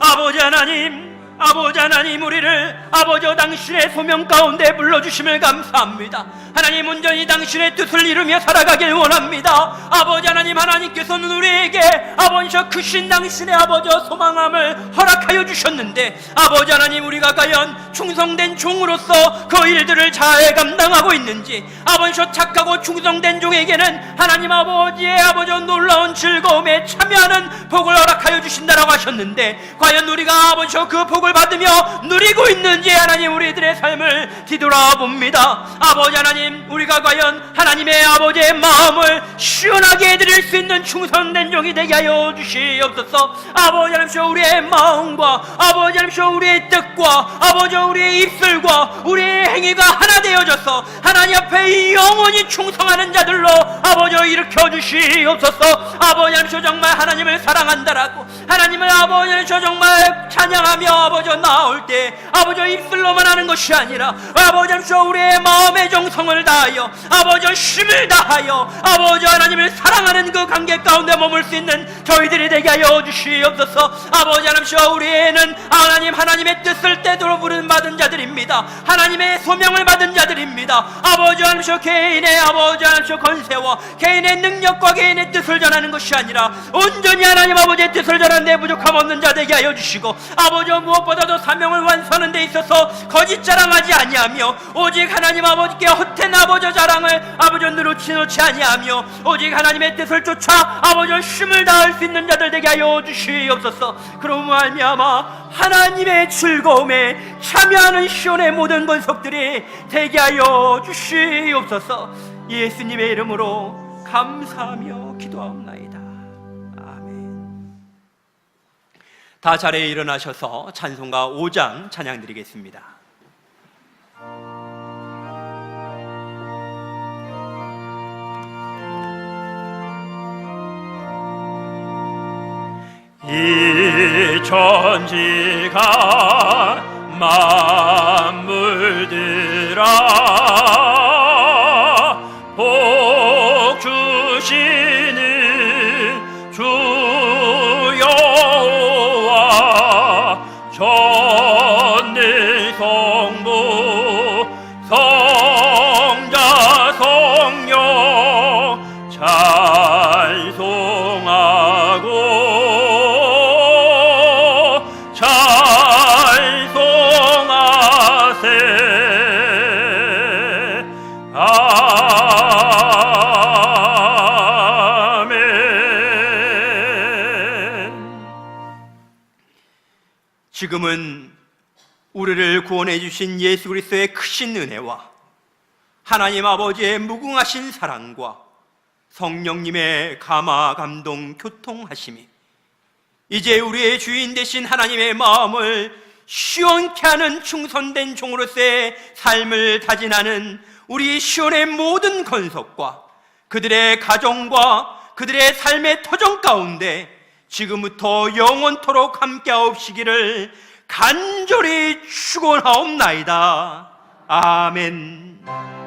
아버지 하나님, 아버지 하나님, 우리를 아버지 당신의 소명 가운데 불러주심을 감사합니다. 하나님, 온전히 당신의 뜻을 이루며 살아가길 원합니다. 아버지 하나님, 하나님께서는 우리에게 아버지 크신 당신의 아버지 소망함을 허락하여 주셨는데, 아버지 하나님, 우리가 과연 충성된 종으로서 그 일들을 잘 감당하고 있는지, 아버지 착하고 충성된 종에게는 하나님 아버지의 아버지 놀라운 즐거움에 참여하는 복을 허락하여 주신다라고 하셨는데, 과연 우리가 아버지 그 복을 받으며 누리고 있는지 하나님 우리들의 삶을 뒤돌아봅니다. 아버지 하나님, 우리가 과연 하나님의 아버지의 마음을 시원하게 해드릴 수 있는 충성된 종이 되게 하여 주시옵소서. 아버지 하나님, 우리의 마음과 아버지 하나님, 우리의 뜻과 아버지 우리의 입술과 우리의 행위가 하나 되어져서 하나님 앞에 영원히 충성하는 자들로 아버지 일으켜 주시옵소서. 아버지 하나님, 정말 하나님을 사랑한다라고, 하나님을 아버지 하나님 정말 찬양하며 아버지 나올 때 아버지 입술로만 하는 것이 아니라 아버지 하나님 우리의 마음의 정성을 다하여 아버지 힘을 다하여 아버지 하나님을 사랑하는 그 관계 가운데 머물 수 있는 저희들이 되게 하여 주시옵소서. 아버지 하나님, 우리는 하나님의 뜻을 때도록 부름받은 자들입니다. 하나님의 소명을 받은 자들입니다. 아버지 하나님, 개인의 아버지 하나님 권세와 개인의 능력과 개인의 뜻을 전하는 것이 아니라 온전히 하나님 아버지의 뜻을 전하는 데 부족함 없는 자 되게 하여 주시고, 아버지 무엇보다도 사명을 완수하는 데 있어서 거짓 자랑하지 아니하며 오직 하나님 아버지께 헛된 아버지 자랑을 아버지 누르치 놓지 아니하며 오직 하나님의 뜻을 쫓아 아버지 힘을 다할 수 있는 자들 되게 하여 주시옵소서. 그로 말미암아 하나님의 즐거움에 참여하는 시온의 모든 권속들이 되게 하여 주시옵소서. 예수님의 이름으로 감사하며 기도하옵나이다. 아멘. 다 자리에 일어나셔서 찬송가 5장 찬양 드리겠습니다. 이 천지가 만물들아 복 주시는 주 여호와 전능 성부 성자 성령 찬송하고 지금은 우리를 구원해 주신 예수 그리스도의 크신 은혜와 하나님 아버지의 무궁하신 사랑과 성령님의 감화 감동 교통하심이 이제 우리의 주인 되신 하나님의 마음을 시원케 하는 충성된 종으로서의 삶을 다진하는 우리 시온의 모든 건석과 그들의 가정과 그들의 삶의 터전 가운데 지금부터 영원토록 함께하옵시기를 간절히 축원하옵나이다. 아멘.